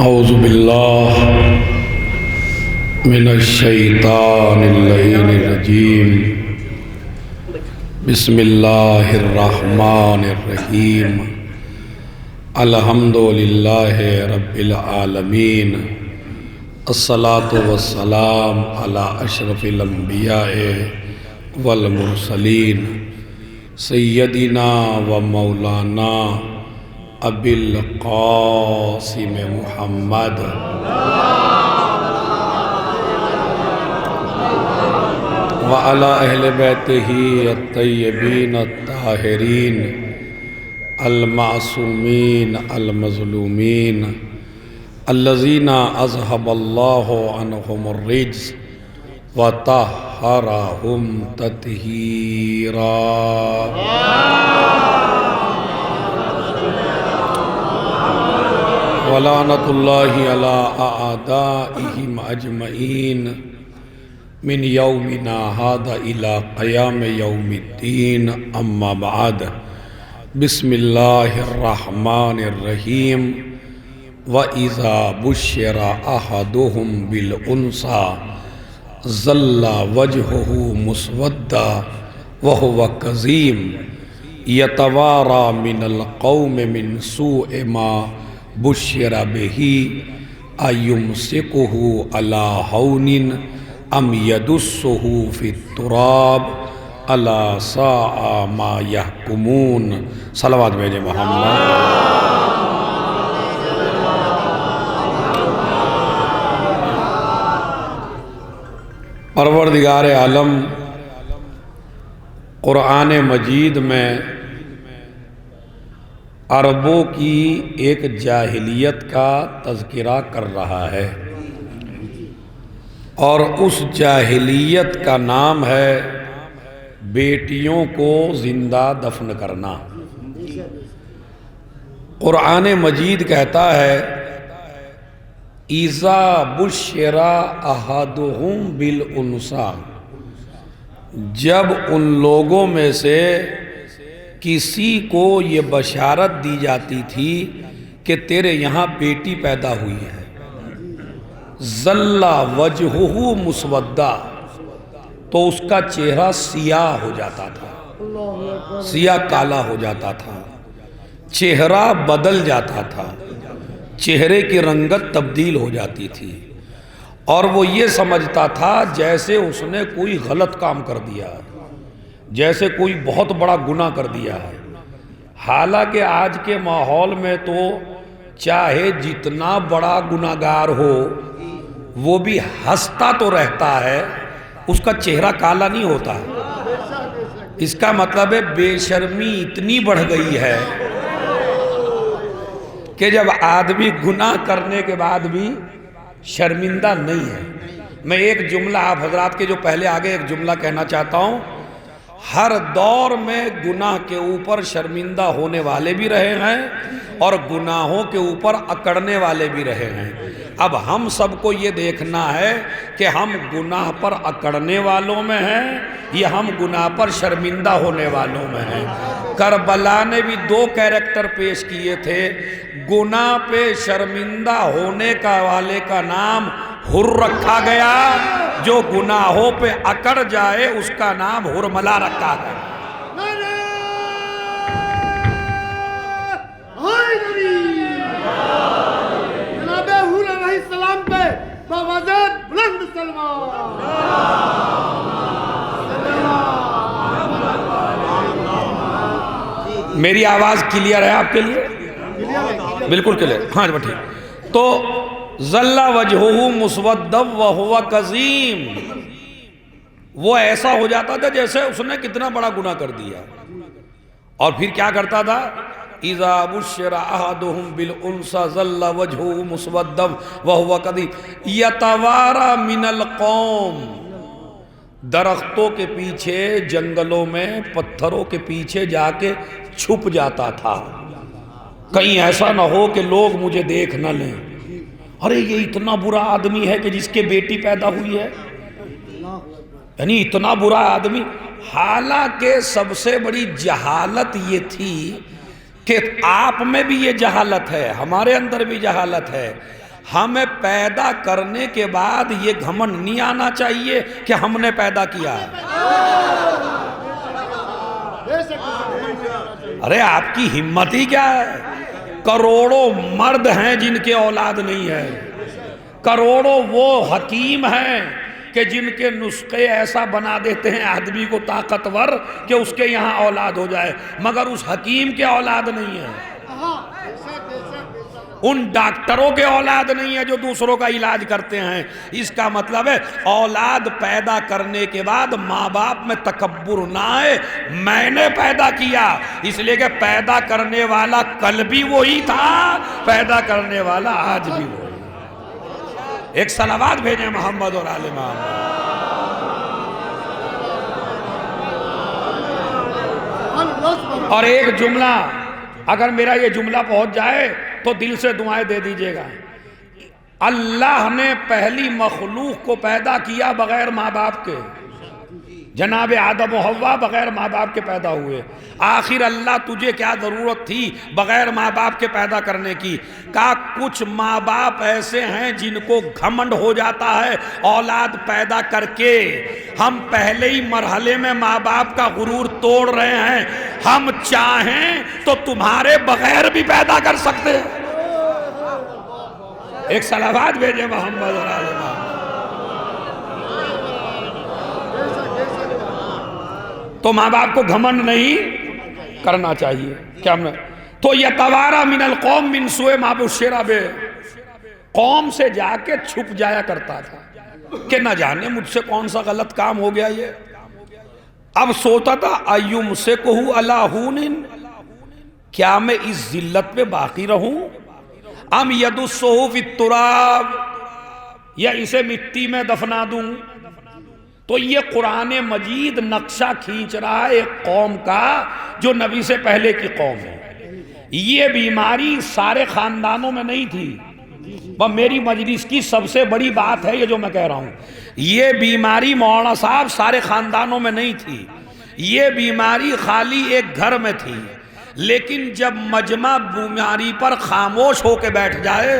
اعوذ باللہ من الشیطان اللعین الرجیم بسم اللہ الرحمن الرحیم الحمدللہ رب العالمین الصلاة والسلام علی اشرف الانبیاء والمرسلین سیدنا و مولانا ابی القاسم محمد وعلی اہل بیتہ الطیبین الطاہرین المعصومین المظلومین الذین اذہب اللہ عنہم الرجس وطہرہم تطہیرا ولعنۃ اللہ علی اعدائہم اجمعین من یومنا ھذا الی قیام یوم الدین اما بعد بسم اللہ الرحمن الرحیم وَإِذَا بُشِّرَ أَحَدُهُمْ بِالْأُنْثَىٰ ظَلَّ وَجْهُهُ مُسْوَدًّا وَهُوَ كَظِيمٌ يَتَوَارَىٰ مِنَ الْقَوْمِ مِنْ سُوءِ مَا بُشِّرَ بِهِ أَيُمْسِكُهُ عَلَىٰ هَوْنٍ أَمْ يَدُسُّهُ فِي التُّرَابِ أَلَا سَاءَ مَا يَحْكُمُونَ صلوات بھیجیں محمد پروردگار عالم قرآن مجید میں عربوں کی ایک جاہلیت کا تذکرہ کر رہا ہے اور اس جاہلیت کا نام ہے بیٹیوں کو زندہ دفن کرنا۔ قرآن مجید کہتا ہے اِذَا بُشِّرَ أَحَدُهُمْ بِالْأُنْثَىٰ، جب ان لوگوں میں سے کسی کو یہ بشارت دی جاتی تھی کہ تیرے یہاں بیٹی پیدا ہوئی ہے، ظَلَّ وَجْهُهُ مُسْوَدًّا، تو اس کا چہرہ سیاہ ہو جاتا تھا، سیاہ کالا ہو جاتا تھا، چہرہ بدل جاتا تھا، چہرے کی رنگت تبدیل ہو جاتی تھی، اور وہ یہ سمجھتا تھا جیسے اس نے کوئی غلط کام کر دیا ہے، جیسے کوئی بہت بڑا گناہ کر دیا ہے۔ حالانکہ آج کے ماحول میں تو چاہے جتنا بڑا گناہگار ہو وہ بھی ہنستا تو رہتا ہے، اس کا چہرہ کالا نہیں ہوتا ہے۔ اس کا مطلب ہے بے شرمی اتنی بڑھ گئی ہے کہ جب آدمی گناہ کرنے کے بعد بھی شرمندہ نہیں ہے۔ میں ایک جملہ آپ حضرات کے جو پہلے آگے ایک جملہ کہنا چاہتا ہوں، ہر دور میں گناہ کے اوپر شرمندہ ہونے والے بھی رہے ہیں اور گناہوں کے اوپر اکڑنے والے بھی رہے ہیں۔ اب ہم سب کو یہ دیکھنا ہے کہ ہم گناہ پر اکڑنے والوں میں ہیں یا ہم گناہ پر شرمندہ ہونے والوں میں ہیں۔ کربلا نے بھی دو کیریکٹر پیش کیے تھے، گناہ پہ شرمندہ ہونے کا والے کا نام حر رکھا گیا، جو گناہوں پہ اکڑ جائے اس کا نام حرملا رکھا گیا۔ جناب حور علیہ السلام پہ باوجود بلند سلوات۔ میری آواز کلیئر ہے آپ کے لیے؟ بالکل کلیئر، ہاں ٹھیک۔ تو ظَلَّ وَجْهُهُ مُسْوَدًّا وَهُوَ كَظِيمٌ، وہ ایسا ہو جاتا تھا جیسے اس نے کتنا بڑا گناہ کر دیا، اور پھر کیا کرتا تھا؟ اِذَا بُشِّرَ أَحَدُهُمْ بِالْأُنْثَىٰ ظَلَّ وَجْهُهُ مُسْوَدًّا وَهُوَ كَظِيمٌ يَتَوَارَىٰ مِنَ الْقَوْمِ، درختوں کے پیچھے، جنگلوں میں، پتھروں کے پیچھے جا کے چھپ جاتا تھا، کہیں ایسا نہ ہو کہ لوگ مجھے دیکھ نہ لیں، ارے یہ اتنا برا آدمی ہے کہ جس کے بیٹی پیدا ہوئی ہے، یعنی اتنا برا آدمی۔ حالانکہ سب سے بڑی جہالت یہ تھی کہ آپ میں بھی یہ جہالت ہے، ہمارے اندر بھی جہالت ہے، ہمیں پیدا کرنے کے بعد یہ گھمنڈ نہیں آنا چاہیے کہ ہم نے پیدا کیا ہے۔ ارے آپ کی ہمت ہی کیا ہے؟ کروڑوں مرد ہیں جن کے اولاد نہیں ہے، کروڑوں وہ حکیم ہیں کہ جن کے نسخے ایسا بنا دیتے ہیں آدمی کو طاقتور کہ اس کے یہاں اولاد ہو جائے، مگر اس حکیم کے اولاد نہیں ہے، ان ڈاکٹروں کے اولاد نہیں ہے جو دوسروں کا علاج کرتے ہیں۔ اس کا مطلب ہے اولاد پیدا کرنے کے بعد ماں باپ میں تکبر نہ آئے، میں نے پیدا کیا، اس لیے کہ پیدا کرنے والا کل بھی وہی تھا، پیدا کرنے والا آج بھی وہی۔ ایک صلوات بھیجیں محمد اور آل محمد۔ اور ایک جملہ، اگر میرا یہ جملہ پہنچ جائے تو دل سے دعائیں دے دیجئے گا۔ اللہ نے پہلی مخلوق کو پیدا کیا بغیر ماں باپ کے، جناب آدم و حوا بغیر ماں باپ کے پیدا ہوئے۔ آخر اللہ تجھے کیا ضرورت تھی بغیر ماں باپ کے پیدا کرنے کی؟ کہا کچھ ماں باپ ایسے ہیں جن کو گھمنڈ ہو جاتا ہے اولاد پیدا کر کے، ہم پہلے ہی مرحلے میں ماں باپ کا غرور توڑ رہے ہیں، ہم چاہیں تو تمہارے بغیر بھی پیدا کر سکتے ہیں۔ ایک صلوات بھیجے محمد اور آل محمد۔ تو ماں باپ کو گھمنڈ نہیں کرنا چاہیے۔ کیا ہم نے تو یتوارا من القوم من سوء ما بشر بہ، قوم سے جا کے چھپ جایا کرتا تھا کہ نہ جانے مجھ سے کون سا غلط کام ہو گیا یہ۔ اب سوچتا تھا ایوم سے کہو علی ہون، کیا میں اس ذلت پہ باقی رہوں، ام یدسہ فی التراب، یا اسے مٹی میں دفنا دوں۔ تو یہ قرآن مجید نقشہ کھینچ رہا ہے ایک قوم کا جو نبی سے پہلے کی قوم ہے۔ یہ بیماری سارے خاندانوں میں نہیں تھی، وہ میری مجلس کی سب سے بڑی بات ہے یہ جو میں کہہ رہا ہوں، یہ بیماری مولانا صاحب سارے خاندانوں میں نہیں تھی، یہ بیماری خالی ایک گھر میں تھی، لیکن جب مجمع بیماری پر خاموش ہو کے بیٹھ جائے،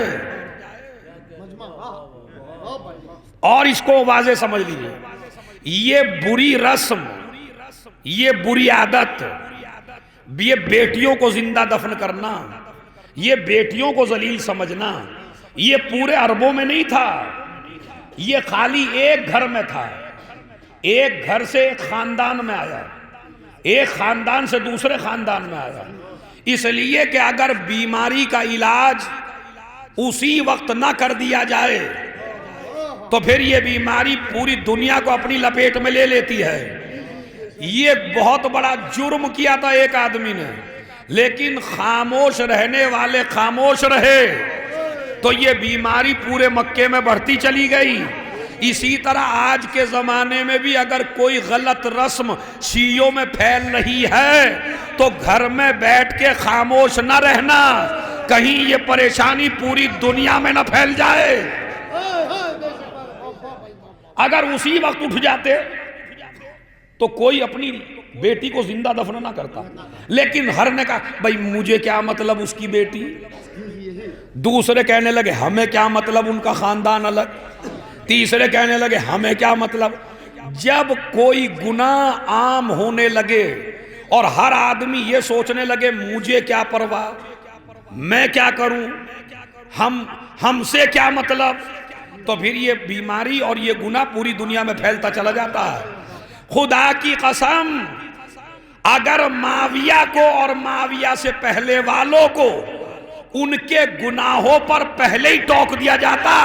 اور اس کو واضح سمجھ لیجیے، یہ بری رسم، یہ بری عادت، یہ بیٹیوں کو زندہ دفن کرنا، یہ بیٹیوں کو ذلیل سمجھنا، یہ پورے عربوں میں نہیں تھا، یہ خالی ایک گھر میں تھا، ایک گھر سے ایک خاندان میں آیا، ایک خاندان سے دوسرے خاندان میں آیا، اس لیے کہ اگر بیماری کا علاج اسی وقت نہ کر دیا جائے تو پھر یہ بیماری پوری دنیا کو اپنی لپیٹ میں لے لیتی ہے۔ یہ بہت بڑا جرم کیا تھا ایک آدمی نے، لیکن خاموش رہنے والے خاموش رہے تو یہ بیماری پورے مکے میں بڑھتی چلی گئی۔ اسی طرح آج کے زمانے میں بھی اگر کوئی غلط رسم شیعوں میں پھیل رہی ہے تو گھر میں بیٹھ کے خاموش نہ رہنا، کہیں یہ پریشانی پوری دنیا میں نہ پھیل جائے۔ اگر اسی وقت اٹھ جاتے تو کوئی اپنی بیٹی کو زندہ دفن نہ کرتا، لیکن ہر نے کہا بھائی مجھے کیا مطلب اس کی بیٹی، دوسرے کہنے لگے ہمیں کیا مطلب ان کا خاندان الگ، تیسرے کہنے لگے ہمیں کیا مطلب۔ جب کوئی گناہ عام ہونے لگے اور ہر آدمی یہ سوچنے لگے مجھے کیا پرواہ، میں کیا کروں، ہم سے کیا مطلب، تو پھر یہ بیماری اور یہ گناہ پوری دنیا میں پھیلتا چلا جاتا ہے۔ خدا کی قسم اگر معاویہ کو اور معاویہ سے پہلے والوں کو ان کے گناہوں پر پہلے ہی ٹوک دیا جاتا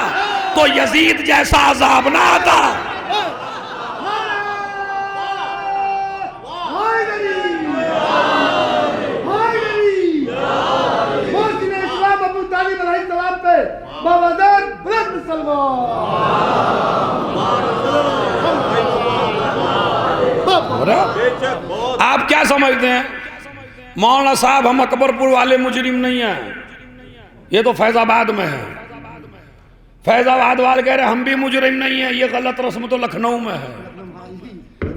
تو یزید جیسا عذاب نہ آتا۔ آپ کیا سمجھتے ہیں مولانا صاحب ہم اکبر پور والے مجرم نہیں ہیں، یہ تو فیض آباد میں ہے، فیض آباد والے کہہ رہے ہم بھی مجرم نہیں ہیں، یہ غلط رسم تو لکھنؤ میں ہے،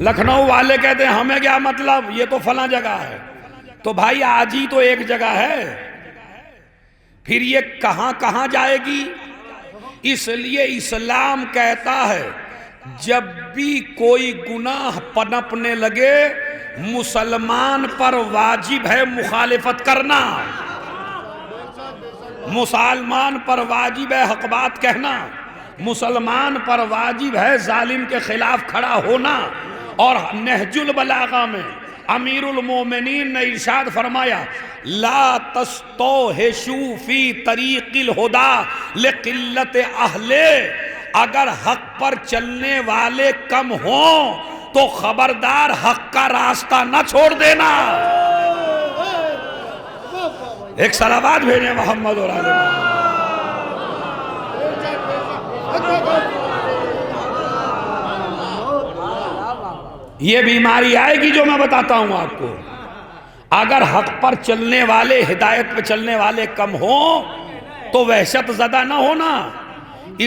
لکھنؤ والے کہتے ہیں ہمیں کیا مطلب یہ تو فلاں جگہ ہے۔ تو بھائی آج ہی تو ایک جگہ ہے، پھر یہ کہاں کہاں جائے گی اس لیے اسلام کہتا ہے جب بھی کوئی گناہ پنپنے لگے مسلمان پر واجب ہے مخالفت کرنا، مسلمان پر واجب ہے حق بات کہنا، مسلمان پر واجب ہے ظالم کے خلاف کھڑا ہونا۔ اور نہج البلاغہ میں امیر المومنین نے ارشاد فرمایا لا تستوحشوا فی طریق الہدی لقلت اہلہ، اگر حق پر چلنے والے کم ہوں تو خبردار حق کا راستہ نہ چھوڑ دینا۔ ایک صلوات بھیجیں محمد اور آل محمد۔ یہ بیماری آئے گی جو میں بتاتا ہوں آپ کو، اگر حق پر چلنے والے ہدایت پہ چلنے والے کم ہوں تو وحشت زدہ نہ ہونا،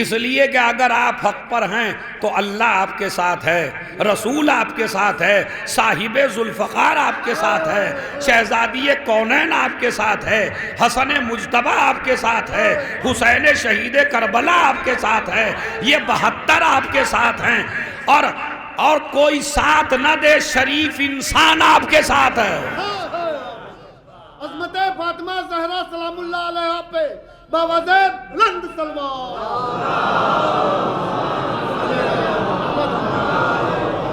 اس لیے کہ اگر آپ حق پر ہیں تو اللہ آپ کے ساتھ ہے، رسول آپ کے ساتھ ہے، صاحب ذوالفقار آپ کے ساتھ ہے، شہزادی کونین آپ کے ساتھ ہے، حسن مجتبی آپ کے ساتھ ہے، حسین شہید کربلا آپ کے ساتھ ہے، یہ 72 آپ کے ساتھ ہیں، اور کوئی ساتھ نہ دے شریف انسان آپ کے ساتھ ہے۔ عظمت فاطمہ زہرا سلام اللہ علیہ پہ باوزیر بلند سلوات۔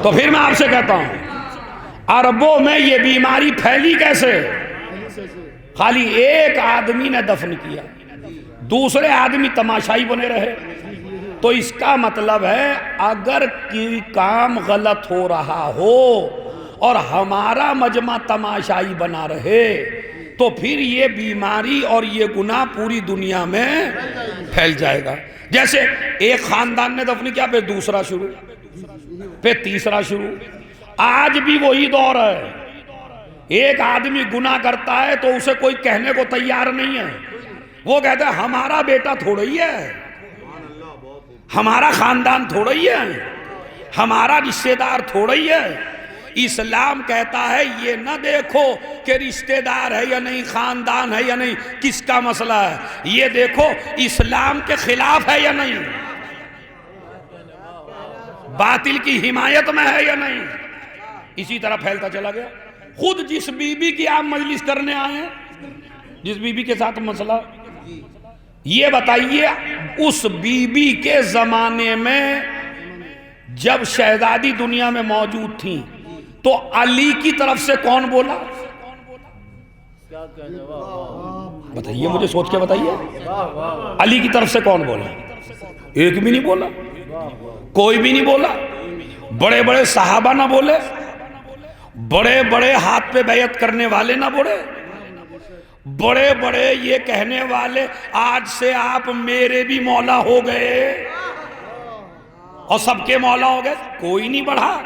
تو پھر میں آپ سے کہتا ہوں عربوں میں یہ بیماری پھیلی کیسے؟ خالی ایک آدمی نے دفن کیا، دوسرے آدمی تماشائی بنے رہے، تو اس کا مطلب ہے اگر کوئی کام غلط ہو رہا ہو اور ہمارا مجمع تماشائی بنا رہے تو پھر یہ بیماری اور یہ گناہ پوری دنیا میں پھیل جائے گا۔ جیسے ایک خاندان نے دفن کیا، پھر دوسرا شروع، پھر تیسرا شروع۔ آج بھی وہی دور ہے، ایک آدمی گناہ کرتا ہے تو اسے کوئی کہنے کو تیار نہیں ہے، وہ کہتا ہے ہمارا بیٹا تھوڑا ہی ہے، ہمارا خاندان تھوڑا ہی ہے، ہمارا رشتہ دار تھوڑا ہی ہے۔ اسلام کہتا ہے یہ نہ دیکھو کہ رشتہ دار ہے یا نہیں، خاندان ہے یا نہیں، کس کا مسئلہ ہے، یہ دیکھو اسلام کے خلاف ہے یا نہیں، باطل کی حمایت میں ہے یا نہیں۔ اسی طرح پھیلتا چلا گیا۔ خود جس بی بی کی آپ مجلس کرنے آئے ہیں، جس بی بی کے ساتھ مسئلہ، یہ بتائیے اس بی بی کے زمانے میں جب شہزادی دنیا میں موجود تھیں تو علی کی طرف سے کون بولا؟ بتائیے مجھے، سوچ کے بتائیے، علی کی طرف سے کون بولا؟ ایک بھی نہیں بولا، کوئی بھی نہیں بولا۔ بڑے بڑے صحابہ نہ بولے، بڑے بڑے ہاتھ پہ بیعت کرنے والے نہ بولے، بڑے بڑے یہ کہنے والے آج سے آپ میرے بھی مولا ہو گئے اور سب کے مولا ہو گئے، کوئی نہیں بڑھا۔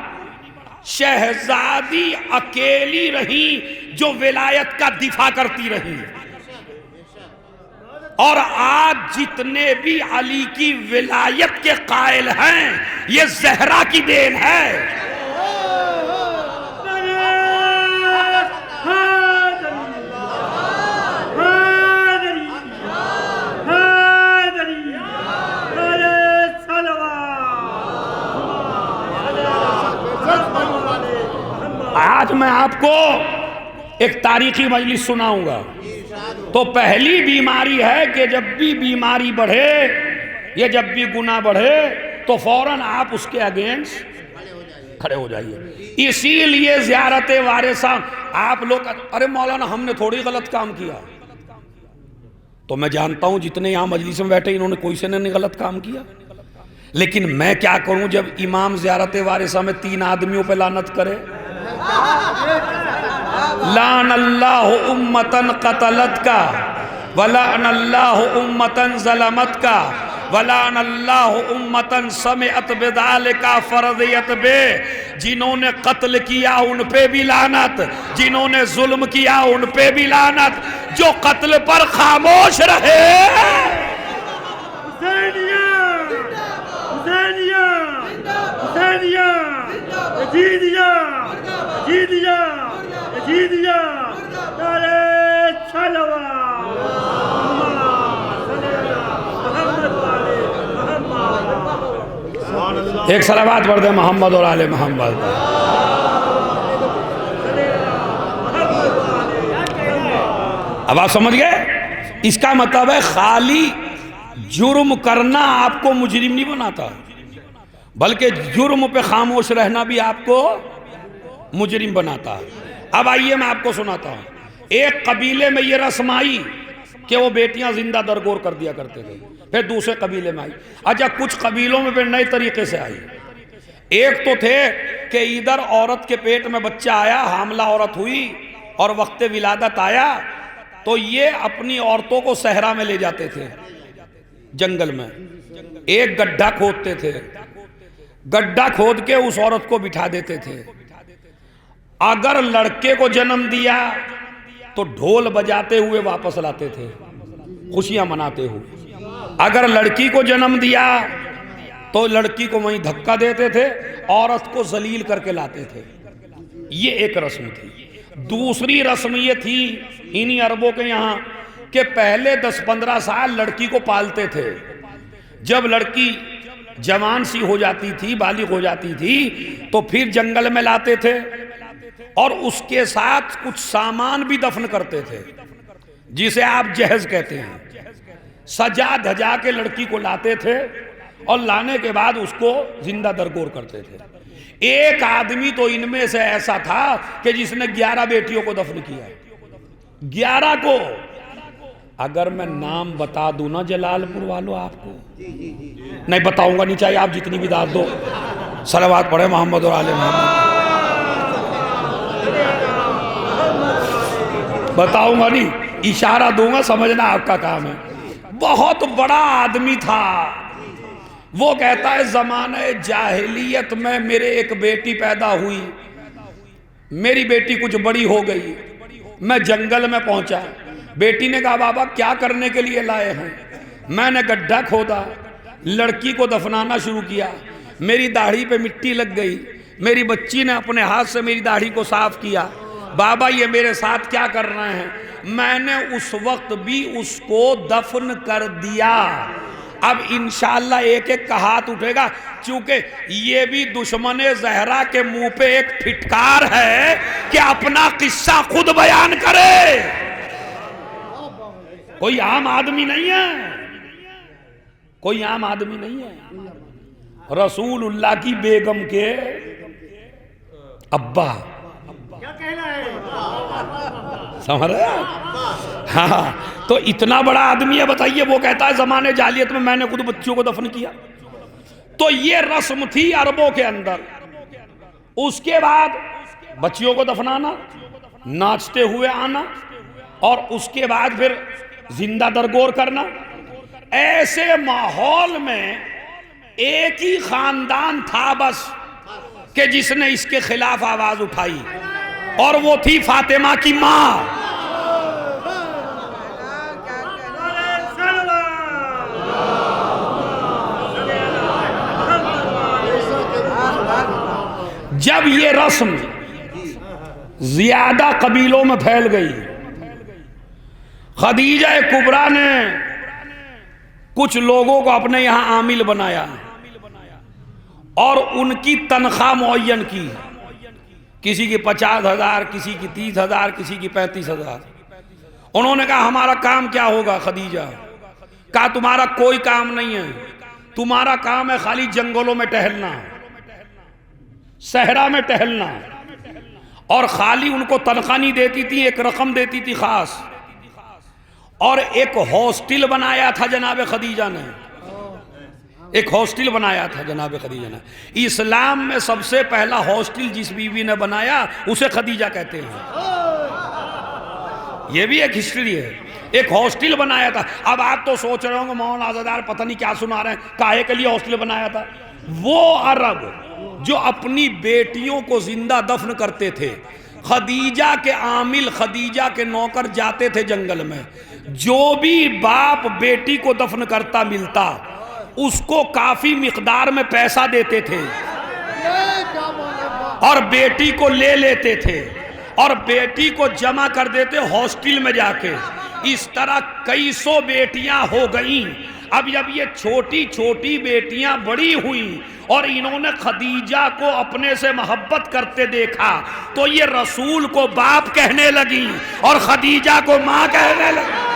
شہزادی اکیلی رہی جو ولایت کا دفاع کرتی رہی، اور آج جتنے بھی علی کی ولایت کے قائل ہیں یہ زہرا کی دین ہے۔ آج میں آپ کو ایک تاریخی مجلس سناؤں گا۔ تو پہلی بیماری ہے کہ جب بھی بیماری بڑھے یا جب بھی گناہ بڑھے تو فوراً آپ اس کے اگینسٹ کھڑے ہو جائیے۔ اسی لیے زیارت وارثہ آپ لوگ، ارے مولانا ہم نے تھوڑی غلط کام کیا، تو میں جانتا ہوں جتنے یہاں مجلس میں بیٹھے انہوں نے کوئی سے نہیں غلط کام کیا، لیکن میں کیا کروں جب امام زیارت وارثہ میں 3 آدمیوں پہ لعنت کرے؟ لعن اللہ امتن قتلت کا، ولعن اللہ امتن ظلمت کا، ولعن اللہ امتن سمعت بذالک فرضیت بے۔ جنہوں نے قتل کیا ان پہ بھی لعنت، جنہوں نے ظلم کیا ان پہ بھی لعنت، جو قتل پر خاموش رہے۔ حسینیہ حسینیہ حسینیہ یزیدیہ یزیدیہ یزیدیہ نعرہ صلوات محمد ایک صلوات پڑھ دیں محمد اور آل محمد. اب آپ سمجھ گئے؟ اس کا مطلب ہے خالی جرم کرنا آپ کو مجرم نہیں بناتا، بلکہ جرم پہ خاموش رہنا بھی آپ کو مجرم بناتا. اب آئیے میں آپ کو سناتا ہوں. ایک قبیلے میں یہ رسم آئی کہ وہ بیٹیاں زندہ درگور کر دیا کرتے تھے. پھر دوسرے قبیلے میں آئی. اچھا کچھ قبیلوں میں پھر نئے طریقے سے آئی. ایک تو تھے کہ ادھر عورت کے پیٹ میں بچہ آیا، حاملہ عورت ہوئی اور وقت ولادت آیا تو یہ اپنی عورتوں کو صحرا میں لے جاتے تھے، جنگل میں ایک گڈھا کھودتے تھے. گڈھا کھود کے اس عورت کو بٹھا دیتے تھے. اگر لڑکے کو جنم دیا تو ڈھول بجاتے ہوئے واپس لاتے تھے، خوشیاں مناتے ہوئے. اگر لڑکی کو جنم دیا تو لڑکی کو وہیں دھکا دیتے تھے، عورت کو ذلیل کر کے لاتے تھے. یہ ایک رسم تھی. دوسری رسم یہ تھی انہی عربوں کے یہاں کہ پہلے 10-15 سال لڑکی کو پالتے تھے. جب لڑکی جوان سی ہو جاتی تھی، بالغ ہو جاتی تھی تو پھر جنگل میں لاتے تھے اور اس کے ساتھ کچھ سامان بھی دفن کرتے تھے جسے آپ جہیز کہتے ہیں. سجا دھجا کے لڑکی کو لاتے تھے اور لانے کے بعد اس کو زندہ درگور کرتے تھے. ایک آدمی تو ان میں سے ایسا تھا کہ جس نے 11 بیٹیوں کو دفن کیا. 11 کو. اگر میں نام بتا دوں نا جلال پور والوں آپ کو، نہیں بتاؤں گا، نہیں چاہیے آپ جتنی بھی داد دو. صلوات پڑھے محمد اور آل محمد. بتاؤں گا نہیں، اشارہ دوں گا، سمجھنا آپ کا کام ہے. بہت بڑا آدمی تھا. وہ کہتا ہے زمانہ جاہلیت میں میرے ایک بیٹی پیدا ہوئی، میری بیٹی کچھ بڑی ہو گئی، میں جنگل میں پہنچا. بیٹی نے کہا بابا کیا کرنے کے لیے لائے ہیں؟ میں نے گڈھا کھودا، لڑکی کو دفنانا شروع کیا، میری داڑھی پہ مٹی لگ گئی، میری بچی نے اپنے ہاتھ سے میری داڑھی کو صاف کیا. بابا یہ میرے ساتھ کیا کر رہے ہیں؟ میں نے اس وقت بھی اس کو دفن کر دیا. اب انشاءاللہ ایک ایک کا ہاتھ اٹھے گا، چونکہ یہ بھی دشمن زہرا کے منہ پہ ایک پھٹکار ہے کہ اپنا قصہ خود بیان کرے. کوئی عام آدمی نہیں ہے، کوئی عام آدمی نہیں ہے. رسول اللہ کی بیگم کے ابا، سمجھ رہے ہیں؟ ہاں تو اتنا بڑا آدمی ہے. بتائیے وہ کہتا ہے زمانے جاہلیت میں نے خود بچیوں کو دفن کیا. تو یہ رسم تھی عربوں کے اندر. اس کے بعد بچیوں کو دفنانا، ناچتے ہوئے آنا، اور اس کے بعد پھر زندہ درگور کرنا. ایسے ماحول میں ایک ہی خاندان تھا بس کہ جس نے اس کے خلاف آواز اٹھائی، اور وہ تھی فاطمہ کی ماں. جب یہ رسم زیادہ قبیلوں میں پھیل گئی، خدیجہ کبریٰ نے کچھ لوگوں کو اپنے یہاں عامل بنایا اور ان کی تنخواہ معین کی. کسی کی 50,000، کسی کی 30,000، کسی کی 35,000. انہوں نے کہا ہمارا کام کیا ہوگا خدیجہ؟ کہا تمہارا کوئی کام نہیں ہے، تمہارا کام ہے خالی جنگلوں میں ٹہلنا، صحرا میں ٹہلنا. اور خالی ان کو تنخواہ نہیں دیتی تھی، ایک رقم دیتی تھی خاص. اور ایک ہاسٹل بنایا تھا جناب خدیجہ نے، ایک ہاسٹل بنایا تھا جناب خدیجہ نے. اسلام میں سب سے پہلا ہاسٹل جس بیوی نے بنایا اسے خدیجہ کہتے ہیں. یہ بھی ایک ہسٹری ہے. ایک ہاسٹل بنایا تھا. اب آپ تو سوچ رہے ہوں گے مولانا آزادار پتہ نہیں کیا سنا رہے ہیں، کاہے کے لیے ہاسٹل بنایا تھا؟ وہ عرب جو اپنی بیٹیوں کو زندہ دفن کرتے تھے، خدیجہ کے عامل، خدیجہ کے نوکر جاتے تھے جنگل میں، جو بھی باپ بیٹی کو دفن کرتا ملتا اس کو کافی مقدار میں پیسہ دیتے تھے اور بیٹی کو لے لیتے تھے اور بیٹی کو جمع کر دیتے ہاسٹل میں جا کے. اس طرح کئی سو بیٹیاں ہو گئیں. اب جب یہ چھوٹی چھوٹی بیٹیاں بڑی ہوئیں اور انہوں نے خدیجہ کو اپنے سے محبت کرتے دیکھا تو یہ رسول کو باپ کہنے لگی اور خدیجہ کو ماں کہنے لگی.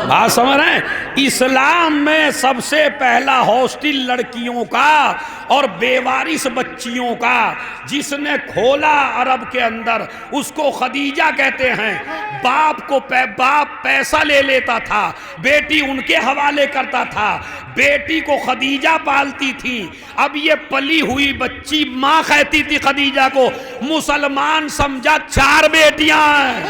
بات سمجھ رہے ہیں؟ اسلام میں سب سے پہلا ہاسٹل لڑکیوں کا اور بے وارث بچیوں کا جس نے کھولا عرب کے اندر اس کو خدیجہ کہتے ہیں. باپ پیسہ لے لیتا تھا، بیٹی ان کے حوالے کرتا تھا، بیٹی کو خدیجہ پالتی تھی. اب یہ پلی ہوئی بچی ماں کہتی تھی خدیجہ کو. مسلمان سمجھا 4 بیٹیاں ہیں.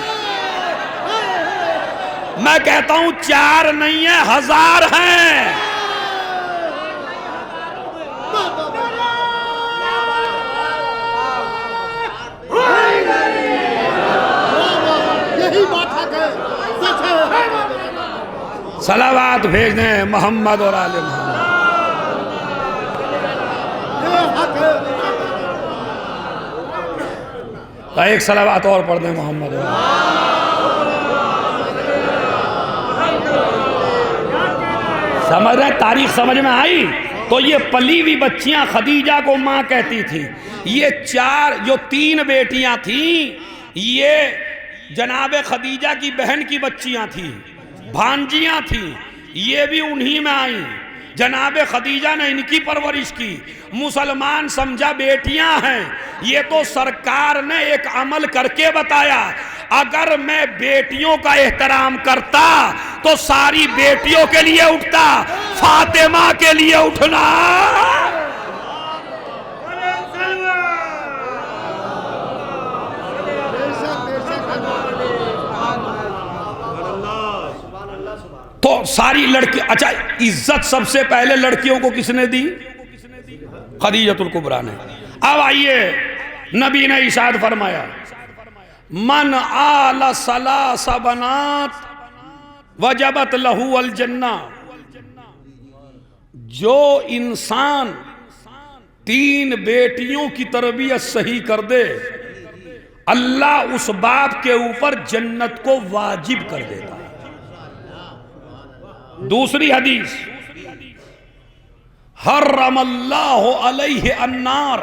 میں کہتا ہوں 4 نہیں ہیں، 1000 ہیں. صلوات بھیج دیں محمد اور آل محمد. ایک صلوات اور پڑھ دیں محمد اور سمجھ رہے؟ تاریخ سمجھ میں آئی؟ تو یہ پلی ہوئی بچیاں خدیجہ کو ماں کہتی تھی. یہ 3 بیٹیاں تھیں یہ جناب خدیجہ کی بہن کی بچیاں تھیں، بھانجیاں تھیں. یہ بھی انہی میں آئیں. جناب خدیجہ نے ان کی پرورش کی. مسلمان سمجھا بیٹیاں ہیں. یہ تو سرکار نے ایک عمل کر کے بتایا. اگر میں بیٹیوں کا احترام کرتا تو ساری بیٹیوں کے لیے اٹھتا. فاطمہ کے لیے اٹھنا. تو ساری لڑکی. اچھا عزت سب سے پہلے لڑکیوں کو کس نے دی؟ خدیجۃ الکبریٰ نے. اب آئیے نبی نے ارشاد فرمایا من آل 3 بنات وجبت لہ الجنہ. جو انسان 3 بیٹیوں کی تربیت صحیح کر دے اللہ اس باپ کے اوپر جنت کو واجب کر دیتا ہے. دوسری حدیث حرم اللہ علیہ النار.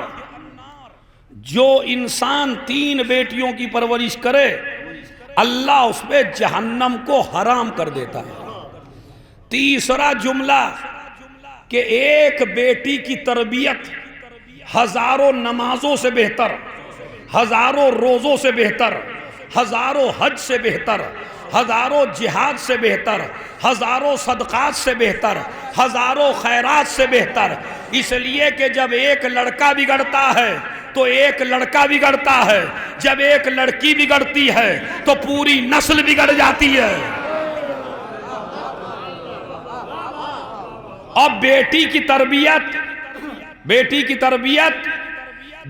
جو انسان 3 بیٹیوں کی پرورش کرے اللہ اس پہ جہنم کو حرام کر دیتا ہے. تیسرا جملہ کہ ایک بیٹی کی تربیت ہزاروں نمازوں سے بہتر، ہزاروں روزوں سے بہتر، ہزاروں حج سے بہتر، ہزاروں جہاد سے بہتر، ہزاروں صدقات سے بہتر، ہزاروں خیرات سے بہتر. اس لیے کہ جب ایک لڑکا بگڑتا ہے تو ایک لڑکا بگڑتا ہے، جب ایک لڑکی بگڑتی ہے تو پوری نسل بگڑ جاتی ہے. اب بیٹی کی تربیت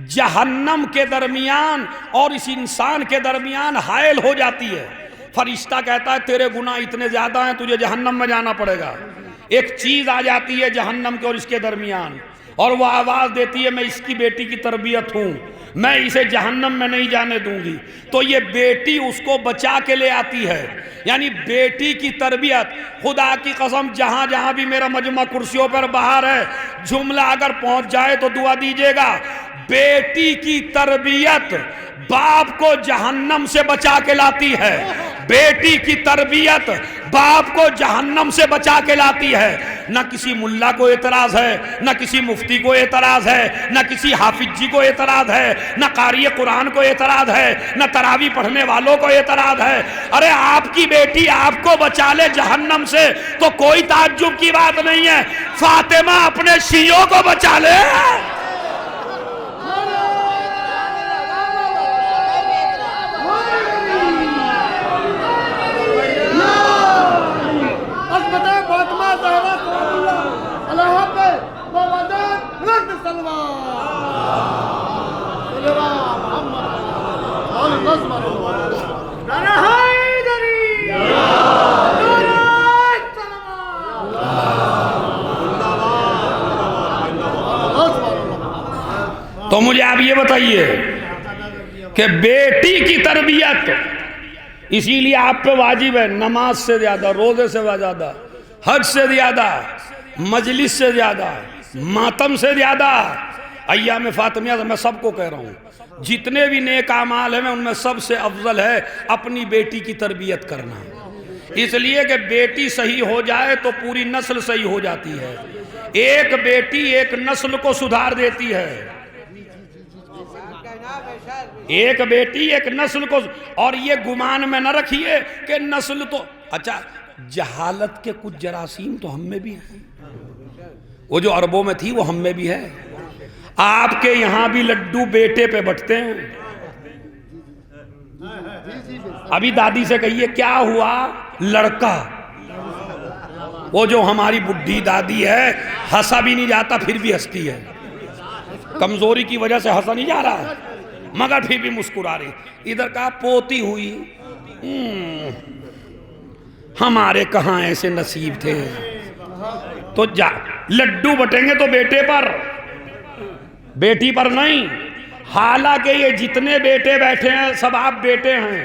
جہنم کے درمیان اور اس انسان کے درمیان حائل ہو جاتی ہے. فرشتہ کہتا ہے تیرے گناہ اتنے زیادہ ہیں تجھے جہنم میں جانا پڑے گا. ایک چیز آ جاتی ہے جہنم کے اور اس کے درمیان اور وہ آواز دیتی ہے میں اس کی بیٹی کی تربیت ہوں، میں اسے جہنم میں نہیں جانے دوں گی. تو یہ بیٹی اس کو بچا کے لے آتی ہے. یعنی بیٹی کی تربیت خدا کی قسم جہاں جہاں بھی میرا مجمع کرسیوں پر باہر ہے جملہ اگر پہنچ جائے تو دعا دیجیے گا. بیٹی کی تربیت باپ کو جہنم سے بچا کے لاتی ہے. بیٹی کی تربیت باپ کو جہنم سے بچا کے لاتی ہے. نہ کسی ملا کو اعتراض ہے، نہ کسی مفتی کو اعتراض ہے، نہ کسی حافظ جی کو اعتراض ہے، نہ قاری قرآن کو اعتراض ہے، نہ تراویح پڑھنے والوں کو اعتراض ہے. ارے آپ کی بیٹی آپ کو بچا لے جہنم سے تو کوئی تعجب کی بات نہیں ہے. فاطمہ اپنے شیعوں کو بچا لے. نعرہ حیدری تو مجھے آپ یہ بتائیے کہ بیٹی کی تربیت اسی لیے آپ پہ واجب ہے، نماز سے زیادہ، روزے سے زیادہ، حج سے زیادہ، مجلس سے زیادہ، ماتم سے زیادہ، ایام فاطمیہ میں سب کو کہہ رہا ہوں، جتنے بھی نیک اعمال ہیں ان میں سب سے افضل ہے اپنی بیٹی کی تربیت کرنا، اس لیے کہ بیٹی صحیح ہو جائے تو پوری نسل صحیح ہو جاتی ہے، ایک بیٹی ایک نسل کو سدھار دیتی ہے، ایک بیٹی ایک نسل کو، اور یہ گمان میں نہ رکھیے کہ نسل تو اچھا، جہالت کے کچھ جراثیم تو ہم میں بھی ہیں، وہ جو عربوں میں تھی وہ ہم میں بھی ہے، آپ کے یہاں بھی لڈو بیٹے پہ بٹتے ہیں، ابھی دادی سے کہیے کیا ہوا، لڑکا، وہ جو ہماری بڈھی دادی ہے ہنسا بھی نہیں جاتا پھر بھی ہنستی ہے، کمزوری کی وجہ سے ہنسا نہیں جا رہا مگر پھر بھی مسکرا رہی، ادھر کہا پوتی ہوئی، ہمارے کہاں ایسے نصیب تھے، تو جا لڈو بٹیں گے تو بیٹے پر، بیٹی پر نہیں، حالانکہ یہ جتنے بیٹے بیٹھے ہیں سب آپ بیٹے ہیں،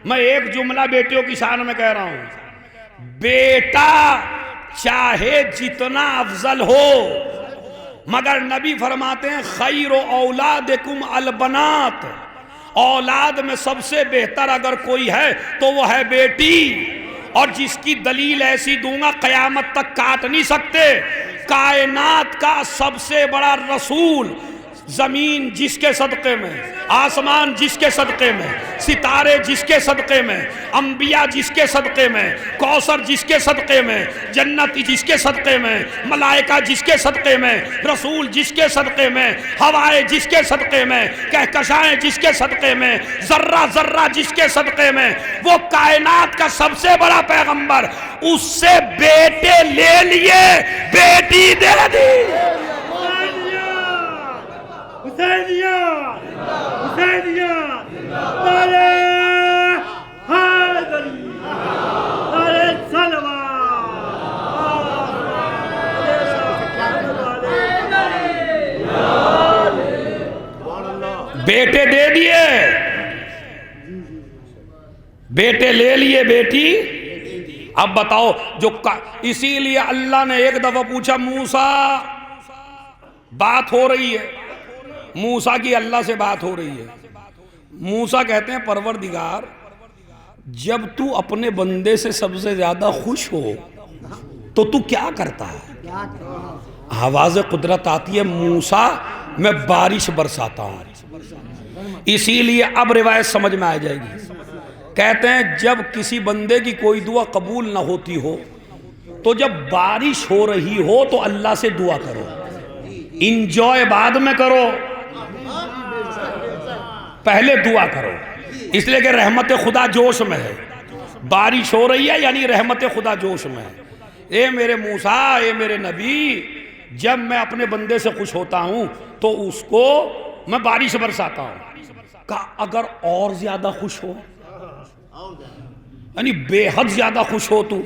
میں ایک جملہ بیٹیوں کی شان میں کہہ رہا ہوں، بیٹا چاہے جتنا افضل ہو مگر نبی فرماتے ہیں خیر اولادکم البنات، اولاد میں سب سے بہتر اگر کوئی ہے تو وہ ہے بیٹی، اور جس کی دلیل ایسی دوں گا قیامت تک کاٹ نہیں سکتے، کائنات کا سب سے بڑا رسول، زمین جس کے صدقے میں، آسمان جس کے صدقے میں، ستارے جس کے صدقے میں، انبیاء جس کے صدقے میں، کوثر جس کے صدقے میں، جنت جس کے صدقے میں، ملائکہ جس کے صدقے میں، رسول جس کے صدقے میں، ہوائیں جس کے صدقے میں، کہکشائیں جس کے صدقے میں، ذرہ ذرہ جس کے صدقے میں، وہ کائنات کا سب سے بڑا پیغمبر، اس سے بیٹے لے لیے بیٹی دے دی، حسینیہ حسینیہ نعرہ حیدری نعرہ سلوہ، بیٹے دے دیے، بیٹے لے لیے بیٹی، اب بتاؤ جو اسی لیے اللہ نے ایک دفعہ پوچھا موسیٰ، بات ہو رہی ہے موسیٰ کی اللہ سے بات ہو رہی ہے، موسیٰ کہتے ہیں پروردگار جب تو اپنے بندے سے سب سے زیادہ خوش ہو تو کیا کرتا ہے، آواز قدرت آتی ہے موسیٰ میں بارش برساتا ہوں، اسی لیے اب روایت سمجھ میں آ جائے گی، کہتے ہیں جب کسی بندے کی کوئی دعا قبول نہ ہوتی ہو تو جب بارش ہو رہی ہو تو اللہ سے دعا کرو، انجوائے بعد میں کرو، پہلے دعا کرو، اس لیے کہ رحمت خدا جوش میں ہے، بارش ہو رہی ہے یعنی رحمت خدا جوش میں ہے، اے میرے موسیٰ، اے میرے نبی، جب میں اپنے بندے سے خوش ہوتا ہوں تو اس کو میں بارش برساتا ہوں، کہا اگر اور زیادہ خوش ہو یعنی بے حد زیادہ خوش ہو تو،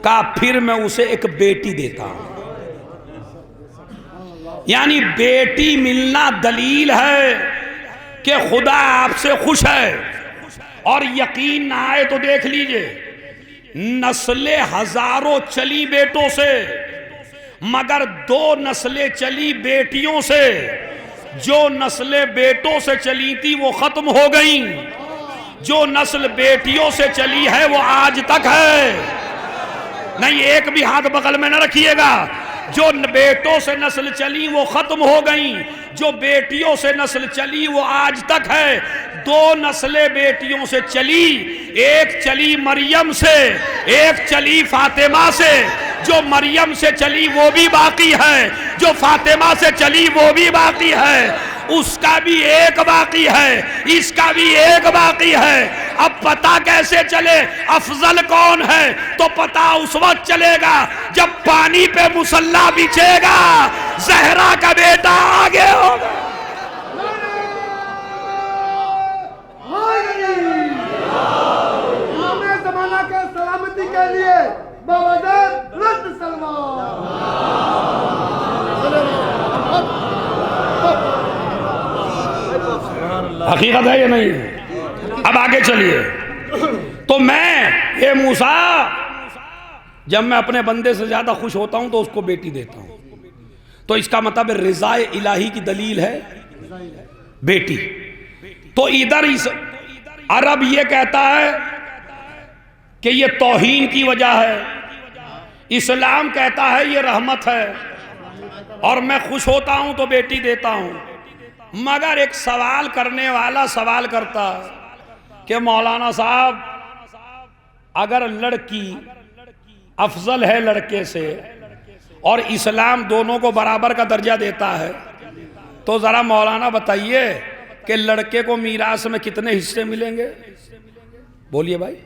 کہا پھر میں اسے ایک بیٹی دیتا ہوں، یعنی بیٹی ملنا دلیل ہے کہ خدا آپ سے خوش ہے، اور یقین نہ آئے تو دیکھ لیجئے نسلیں ہزاروں چلی بیٹوں سے مگر 2 نسلیں چلی بیٹیوں سے، جو نسلیں بیٹوں سے چلی تھی وہ ختم ہو گئیں، جو نسل بیٹیوں سے چلی ہے وہ آج تک ہے، نہیں ایک بھی ہاتھ بغل میں نہ رکھیے گا، جو بیٹوں سے نسل چلی وہ ختم ہو گئیں، جو بیٹیوں سے نسل چلی وہ آج تک ہے، 2 نسلیں بیٹیوں سے چلی، ایک چلی مریم سے، ایک چلی فاطمہ سے، جو مریم سے چلی وہ بھی باقی ہے، جو فاطمہ سے چلی وہ بھی باقی ہے، اس کا بھی ایک باقی ہے، اس کا بھی ایک باقی ہے، اب پتہ کیسے چلے افضل کون ہے، تو پتہ اس وقت چلے گا جب پانی پہ مصلی بچھے گا، زہرا کا بیٹا آگے ہوگا، زمانہ کے سلامتی کے لیے باوجود رد سلمان حقیقت ہے یا نہیں ہے؟ اب آگے چلیے. تو میں اے موسیٰ جب میں اپنے بندے سے زیادہ خوش ہوتا ہوں تو اس کو بیٹی دیتا ہوں. تو اس کا مطلب رضا الہی کی دلیل ہے بیٹی. تو ادھر عرب یہ کہتا ہے کہ یہ توہین کی وجہ ہے، اسلام کہتا ہے یہ رحمت ہے، اور میں خوش ہوتا ہوں تو بیٹی دیتا ہوں. مگر ایک سوال کرنے والا سوال کرتا کہ مولانا صاحب اگر لڑکی افضل ہے لڑکے سے اور اسلام دونوں کو برابر کا درجہ دیتا ہے تو ذرا مولانا بتائیے کہ لڑکے کو میراث میں کتنے حصے ملیں گے؟ بولیے بھائی.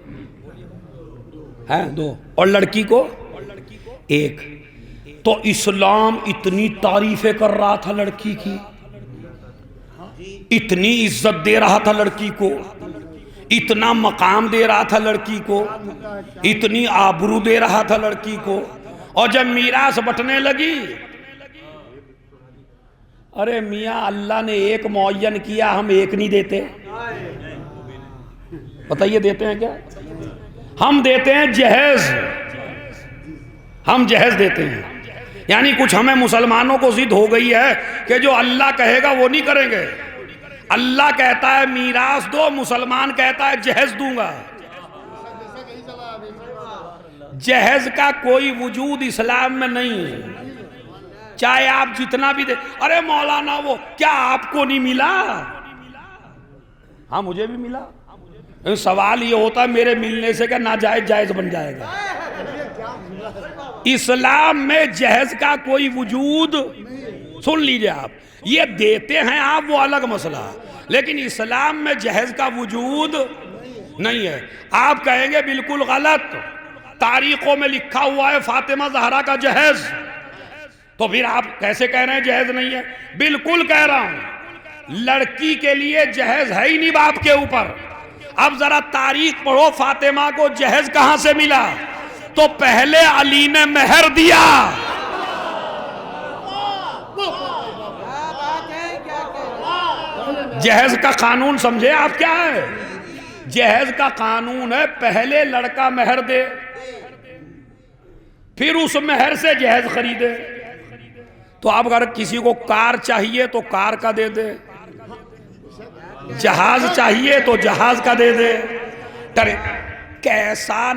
ہیں 2 اور لڑکی کو 1. تو اسلام اتنی تعریفیں کر رہا تھا لڑکی کی، اتنی عزت دے رہا تھا لڑکی کو، اتنا مقام دے رہا تھا لڑکی کو، اتنی آبرو دے رہا تھا لڑکی کو، اور جب میراث بٹنے لگی، ارے میاں اللہ نے 1 معین کیا، ہم 1 نہیں دیتے. بتائیے دیتے ہیں کیا؟ ہم دیتے ہیں جہیز. ہم جہیز دیتے ہیں. یعنی کچھ ہمیں مسلمانوں کو ضد ہو گئی ہے کہ جو اللہ کہے گا وہ نہیں کریں گے. اللہ کہتا ہے میراث دو، مسلمان کہتا ہے جہیز دوں گا. جہیز کا کوئی وجود اسلام میں نہیں ہے، چاہے آپ جتنا بھی دے. ارے مولانا وہ کیا آپ کو نہیں ملا؟ ہاں مجھے بھی ملا. سوال یہ ہوتا ہے میرے ملنے سے کہ ناجائز جائز بن جائے گا. اسلام میں جہیز کا کوئی وجود، سن لیجئے آپ، یہ دیتے ہیں آپ وہ الگ مسئلہ، لیکن اسلام میں جہیز کا وجود نہیں ہے. آپ کہیں گے بالکل غلط، تاریخوں میں لکھا ہوا ہے فاطمہ زہرا کا جہیز، تو پھر آپ کیسے کہہ رہے ہیں جہیز نہیں ہے؟ بالکل کہہ رہا ہوں، لڑکی کے لیے جہیز ہے ہی نہیں باپ کے اوپر. اب ذرا تاریخ پڑھو، فاطمہ کو جہیز کہاں سے ملا؟ تو پہلے علی نے مہر دیا. جہیز کا قانون سمجھے آپ کیا ہے؟ جہیز کا قانون ہے پہلے لڑکا مہر دے، پھر اس مہر سے جہیز خریدے. تو اب اگر کسی کو کار چاہیے تو کار کا دے دے، جہاز چاہیے تو جہاز کا دے دے. کیسا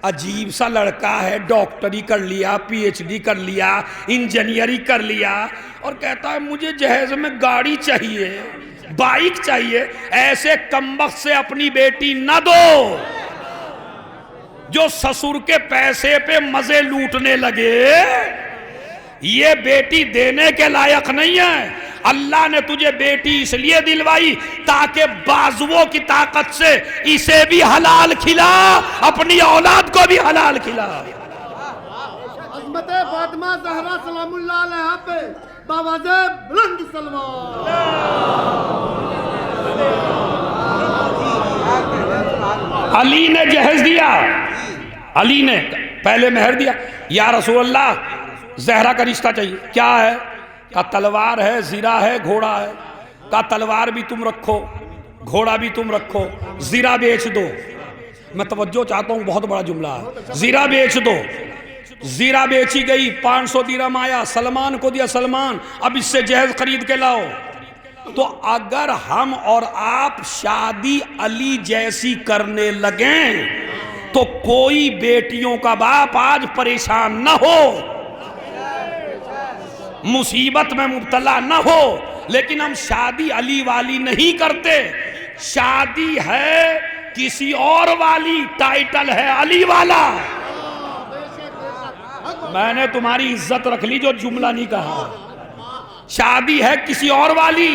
عجیب سا لڑکا ہے، ڈاکٹری کر لیا، پی ایچ ڈی کر لیا، انجینئری کر لیا، اور کہتا ہے مجھے جہیز میں گاڑی چاہیے، بائک چاہیے. ایسے کمبخت سے اپنی بیٹی نہ دو جو سسر کے پیسے پہ مزے لوٹنے لگے. یہ بیٹی دینے کے لائق نہیں ہے. اللہ نے تجھے بیٹی اس لیے دلوائی تاکہ بازوؤں کی طاقت سے اسے بھی حلال کھلا، اپنی اولاد کو بھی حلال کھلا. عظمت فاطمہ زہرا سلام اللہ علیہا پہ باوازِ بلند سلوات. علی نے جہیز دیا، علی نے پہلے مہر دیا. یا رسول اللہ زہرا کا رشتہ چاہیے. کیا ہے؟ کہا تلوار ہے، زرہ ہے، گھوڑا ہے. کہا تلوار بھی تم رکھو، گھوڑا بھی تم رکھو، زرہ بیچ دو. میں توجہ چاہتا ہوں، بہت بڑا جملہ ہے. زرہ بیچ دو. زرہ بیچی گئی، 500 درہم آیا، سلمان کو دیا. سلمان اب اس سے جہیز خرید کے لاؤ. تو اگر ہم اور آپ شادی علی جیسی کرنے لگیں تو کوئی بیٹیوں کا باپ آج پریشان نہ ہو، مصیبت میں مبتلا نہ ہو. لیکن ہم شادی علی والی نہیں کرتے، شادی ہے کسی اور والی، ٹائٹل ہے علی والا. میں نے تمہاری عزت رکھ لی جو جملہ نہیں کہا. شادی ہے کسی اور والی،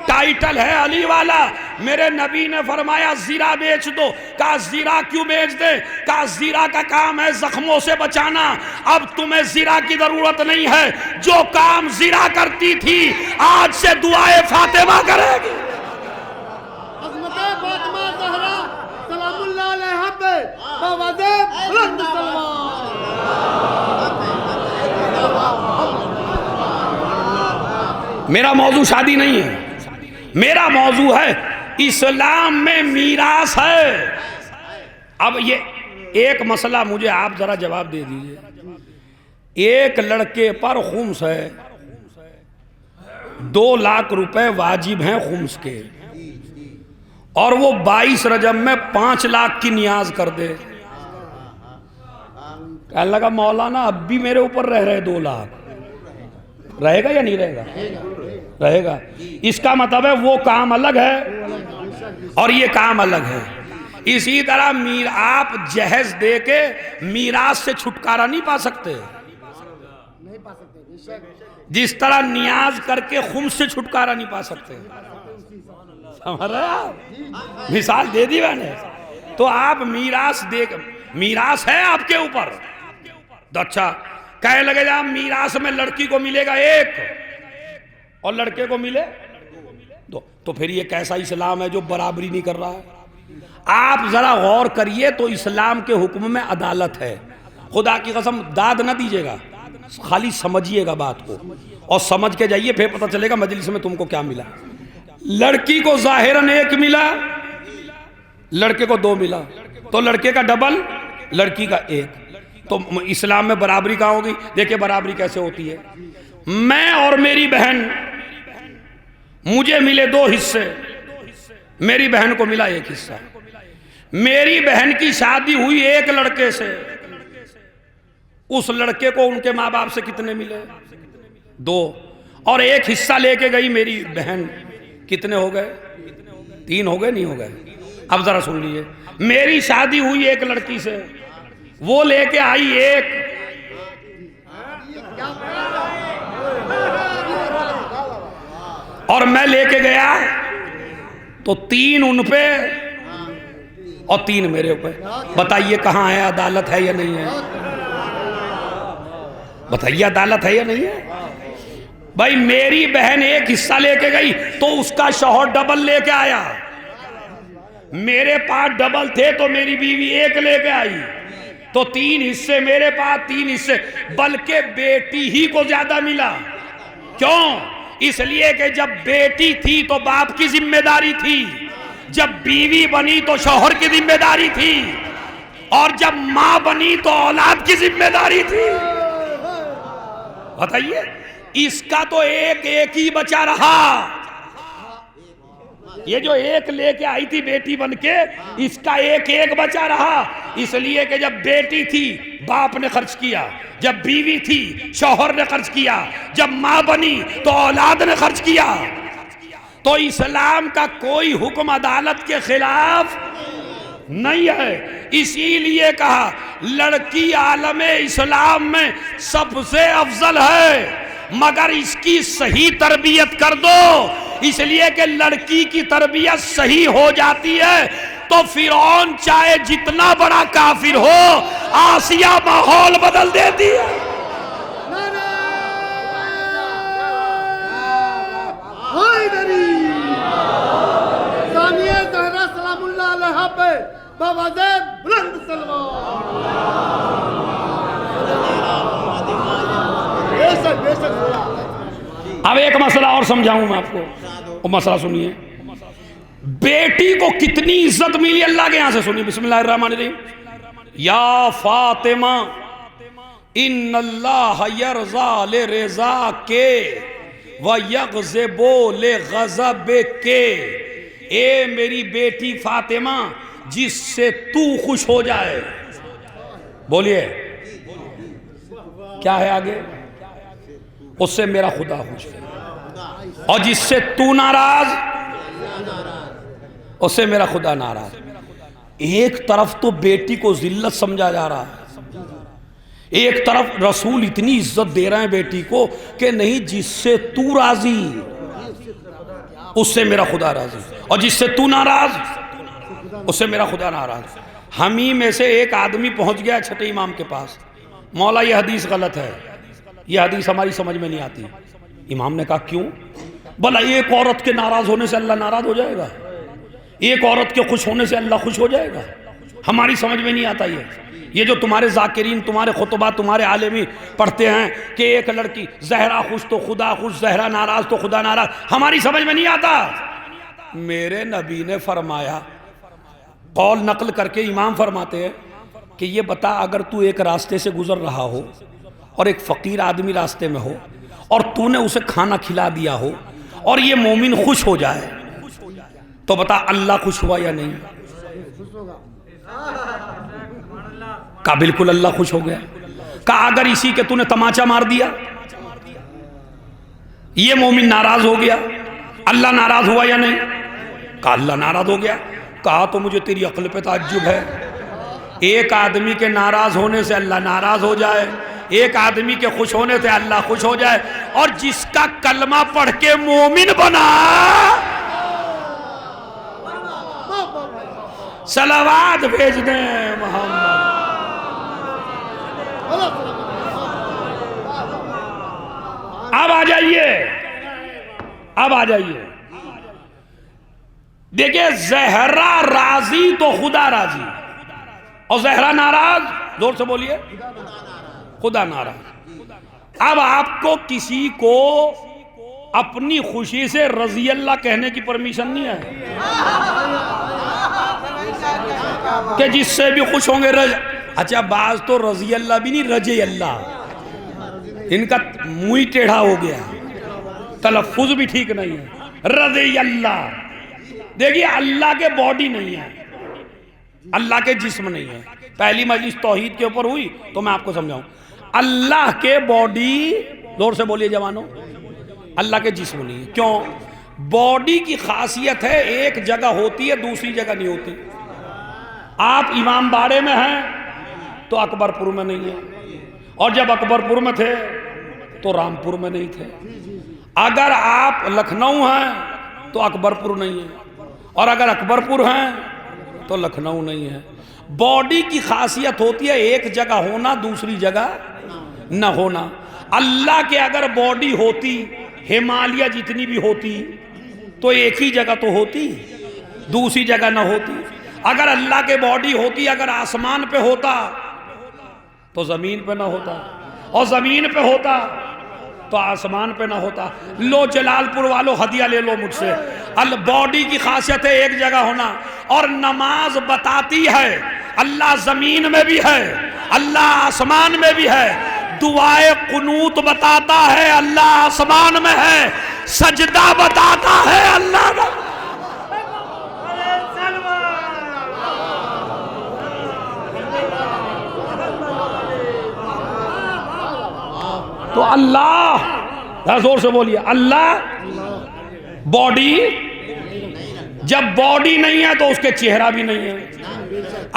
ٹائٹل ہے علی والا. میرے نبی نے فرمایا زرہ بیچ دو. کہا زرہ کیوں بیچ دے؟ کہا زرہ کا کام ہے زخموں سے بچانا، اب تمہیں زرہ کی ضرورت نہیں ہے. جو کام زرہ کرتی تھی آج سے دعائے فاطمہ کرے گی. عظمت فاطمہ زہرا سلام اللہ علیہا پہ باوازِ بلند سلوات. میرا موضوع شادی نہیں ہے، میرا موضوع ہے اسلام میں میراث ہے۔ اب یہ ایک مسئلہ مجھے آپ ذرا جواب دے دیجئے، ایک لڑکے پر خمس ہے، 2 لاکھ روپے واجب ہیں خمس کے، اور وہ 22 رجب میں 5 لاکھ کی نیاز کر دے، کہنے لگا مولانا اب بھی میرے اوپر رہ رہے 2 لاکھ، رہے گا یا نہیں رہے گا؟ رہے گا۔ اس کا مطلب ہے وہ کام الگ ہے اور یہ کام الگ ہے۔ اسی طرح آپ جہیز دے کے میراث سے چھٹکارا نہیں پا سکتے، جس طرح نیاز کر کے خمس سے چھٹکارا نہیں پا سکتے۔ سمجھ رہے آپ؟ مثال دے دی میں نے۔ تو آپ میراث ہے آپ کے اوپر، تو اچھا کہنے لگے جا میراث میں لڑکی کو ملے گا 1 اور لڑکے کو ملے 2، تو پھر یہ کیسا اسلام ہے جو برابری نہیں کر رہا ہے؟ آپ ذرا غور کریے تو اسلام کے حکم میں عدالت ہے۔ خدا کی قسم داد نہ دیجیے گا، خالی سمجھیے گا بات کو، اور سمجھ کے جائیے، پھر پتہ چلے گا مجلس میں تم کو کیا ملا۔ لڑکی کو ظاہراً 1 ملا، لڑکے کو 2 ملا، تو لڑکے کا ڈبل، لڑکی کا 1۔ تو اسلام میں برابری کہاں ہوگی؟ دیکھیں برابری کیسے ہوتی ہے۔ میں اور میری بہن، مجھے ملے 2 حصے، میری بہن کو ملا 1 حصہ۔ میری بہن کی شادی ہوئی 1 لڑکے سے، اس لڑکے کو ان کے ماں باپ سے کتنے ملے؟ 2، اور 1 حصہ لے کے گئی میری بہن، کتنے ہو گئے؟ 3 ہو گئے؟ نہیں ہو گئے؟ اب ذرا سن لیجئے، میری شادی ہوئی 1 لڑکی سے، وہ لے کے آئی 1، اور میں لے کے گیا تو 3 ان پہ اور 3 میرے اوپر۔ بتائیے کہاں ہے عدالت؟ ہے یا نہیں ہے؟ بتائیے عدالت ہے یا نہیں ہے؟ بھائی میری بہن 1 حصہ لے کے گئی تو اس کا شوہر ڈبل لے کے آیا، میرے پاس ڈبل تھے تو میری بیوی 1 لے کے آئی، تو 3 حصے میرے پاس، 3 حصے، بلکہ بیٹی ہی کو زیادہ ملا۔ کیوں؟ اس لیے کہ جب بیٹی تھی تو باپ کی ذمہ داری تھی، جب بیوی بنی تو شوہر کی ذمہ داری تھی، اور جب ماں بنی تو اولاد کی ذمہ داری تھی۔ بتائیے، اس کا تو 1 ہی بچا رہا۔ یہ جو 1 لے کے آئی تھی بیٹی بن کے، اس کا 1 بچا رہا، اس لیے کہ جب بیٹی تھی باپ نے خرچ کیا، جب بیوی تھی شوہر نے خرچ کیا، جب ماں بنی تو اولاد نے خرچ کیا۔ تو اسلام کا کوئی حکم عدالت کے خلاف نہیں ہے، اسی لیے کہا لڑکی عالم اسلام میں سب سے افضل ہے، مگر اس کی صحیح تربیت کر دو، اس لیے کہ لڑکی کی تربیت صحیح ہو جاتی ہے تو فرعون چاہے جتنا بڑا کافر ہو، آسیہ ماحول بدل دیتی ہے۔ ثانیہ زہرا سلام اللہ علیہ پہ بابا زید بلند سلوات۔ بے شک بے شک۔ اب ایک مسئلہ اور سمجھاؤں میں آپ کو، وہ مسئلہ سنیے۔ بیٹی کو کتنی عزت ملی اللہ کے یہاں سے، سنیے بسم اللہ الرحمن الرحیم۔ یا فاطمہ ان اللہ یرضا لرضا کے ویغضب لغضب کے، اے میری بیٹی فاطمہ جس سے تو خوش ہو جائے، بولیے کیا ہے آگے؟ اس سے میرا خدا خوش ہے، اور جس سے تو ناراض اس سے میرا خدا ناراض۔ ایک طرف تو بیٹی کو ذلت سمجھا جا رہا ہے، ایک طرف رسول اتنی عزت دے رہے ہیں بیٹی کو کہ نہیں جس سے تو راضی اس سے میرا خدا راضی، اور جس سے تو ناراض اس سے میرا خدا ناراض۔ ہم ہی میں سے ایک آدمی پہنچ گیا چھٹے امام کے پاس، مولا یہ حدیث غلط ہے، یہ حدیث ہماری سمجھ میں نہیں آتی۔ امام نے کہا کیوں؟ بھلا ایک عورت کے ناراض ہونے سے اللہ ناراض ہو جائے گا؟ ایک عورت کے خوش ہونے سے اللہ خوش ہو جائے گا؟ ہماری سمجھ میں نہیں آتا یہ جو تمہارے ذاکرین، تمہارے خطبہ، تمہارے عالمی پڑھتے ہیں کہ ایک لڑکی زہرا خوش تو خدا خوش، زہرا ناراض تو خدا ناراض، ہماری سمجھ میں نہیں آتا۔ میرے نبی نے فرمایا، قول نقل کر کے امام فرماتے ہیں کہ یہ بتا، اگر تو ایک راستے سے گزر رہا ہو اور ایک فقیر آدمی راستے میں ہو اور تو نے اسے کھانا کھلا دیا ہو اور یہ مومن خوش ہو جائے تو بتا اللہ خوش ہوا یا نہیں؟ کہا بالکل اللہ خوش ہو گیا۔ کہا اگر اسی کے تو نے تماچا مار دیا، یہ مومن ناراض ہو گیا، اللہ ناراض ہوا یا نہیں؟ کہا اللہ ناراض ہو گیا۔ کہا تو مجھے تیری عقل پہ تعجب ہے، ایک آدمی کے ناراض ہونے سے اللہ ناراض ہو جائے، ایک آدمی کے خوش ہونے سے اللہ خوش ہو جائے، اور جس کا کلمہ پڑھ کے مومن بنا، صلوات بھیج دیں محمد۔ اب آ جائیے، اب آ جائیے، دیکھیں زہرا راضی تو خدا راضی، اور زہرا ناراض، زور سے بولیے، خدا ناراض۔ اب آپ کو کسی کو اپنی خوشی سے رضی اللہ کہنے کی پرمیشن نہیں ہے کہ جس سے بھی خوش ہوں گے اچھا بعض تو رضی اللہ بھی نہیں، رجے اللہ، ان کا منہ ٹیڑھا ہو گیا، تلفظ بھی ٹھیک نہیں ہے، رضی اللہ۔ دیکھیے اللہ کے باڈی نہیں ہے، اللہ کے جسم نہیں ہے۔ پہلی مجلس توحید کے اوپر ہوئی تو میں آپ کو سمجھاؤں، اللہ کے باڈی، زور سے بولیے جوانوں، اللہ کے جسم نہیں ہے۔ کیوں؟ باڈی کی خاصیت ہے ایک جگہ ہوتی ہے دوسری جگہ نہیں ہوتی۔ آپ امام باڑے میں ہیں تو اکبر پور میں نہیں ہیں، اور جب اکبر پور میں تھے تو رامپور میں نہیں تھے۔ اگر آپ لکھنؤ ہیں تو اکبر پور نہیں ہے، اور اگر اکبر پور ہیں تو لکھنؤ نہیں ہے۔ باڈی کی خاصیت ہوتی ہے ایک جگہ ہونا دوسری جگہ نہ ہونا۔ اللہ کے اگر باڈی ہوتی ہمالیہ جتنی بھی ہوتی تو ایک ہی جگہ تو ہوتی، دوسری جگہ نہ ہوتی۔ اگر اللہ کے باڈی ہوتی اگر آسمان پہ ہوتا تو زمین پہ نہ ہوتا، اور زمین پہ ہوتا تو آسمان پہ نہ ہوتا۔ لو جلال پور والو ہدیہ لے لو مجھ سے، باڈی کی خاصیت ہے ایک جگہ ہونا، اور نماز بتاتی ہے اللہ زمین میں بھی ہے، اللہ آسمان میں بھی ہے۔ دعائے قنوت بتاتا ہے اللہ آسمان میں ہے، سجدہ بتاتا ہے اللہ میں۔ تو اللہ، زور سے بولیے، اللہ باڈی، جب باڈی نہیں ہے تو اس کے چہرہ بھی نہیں ہے۔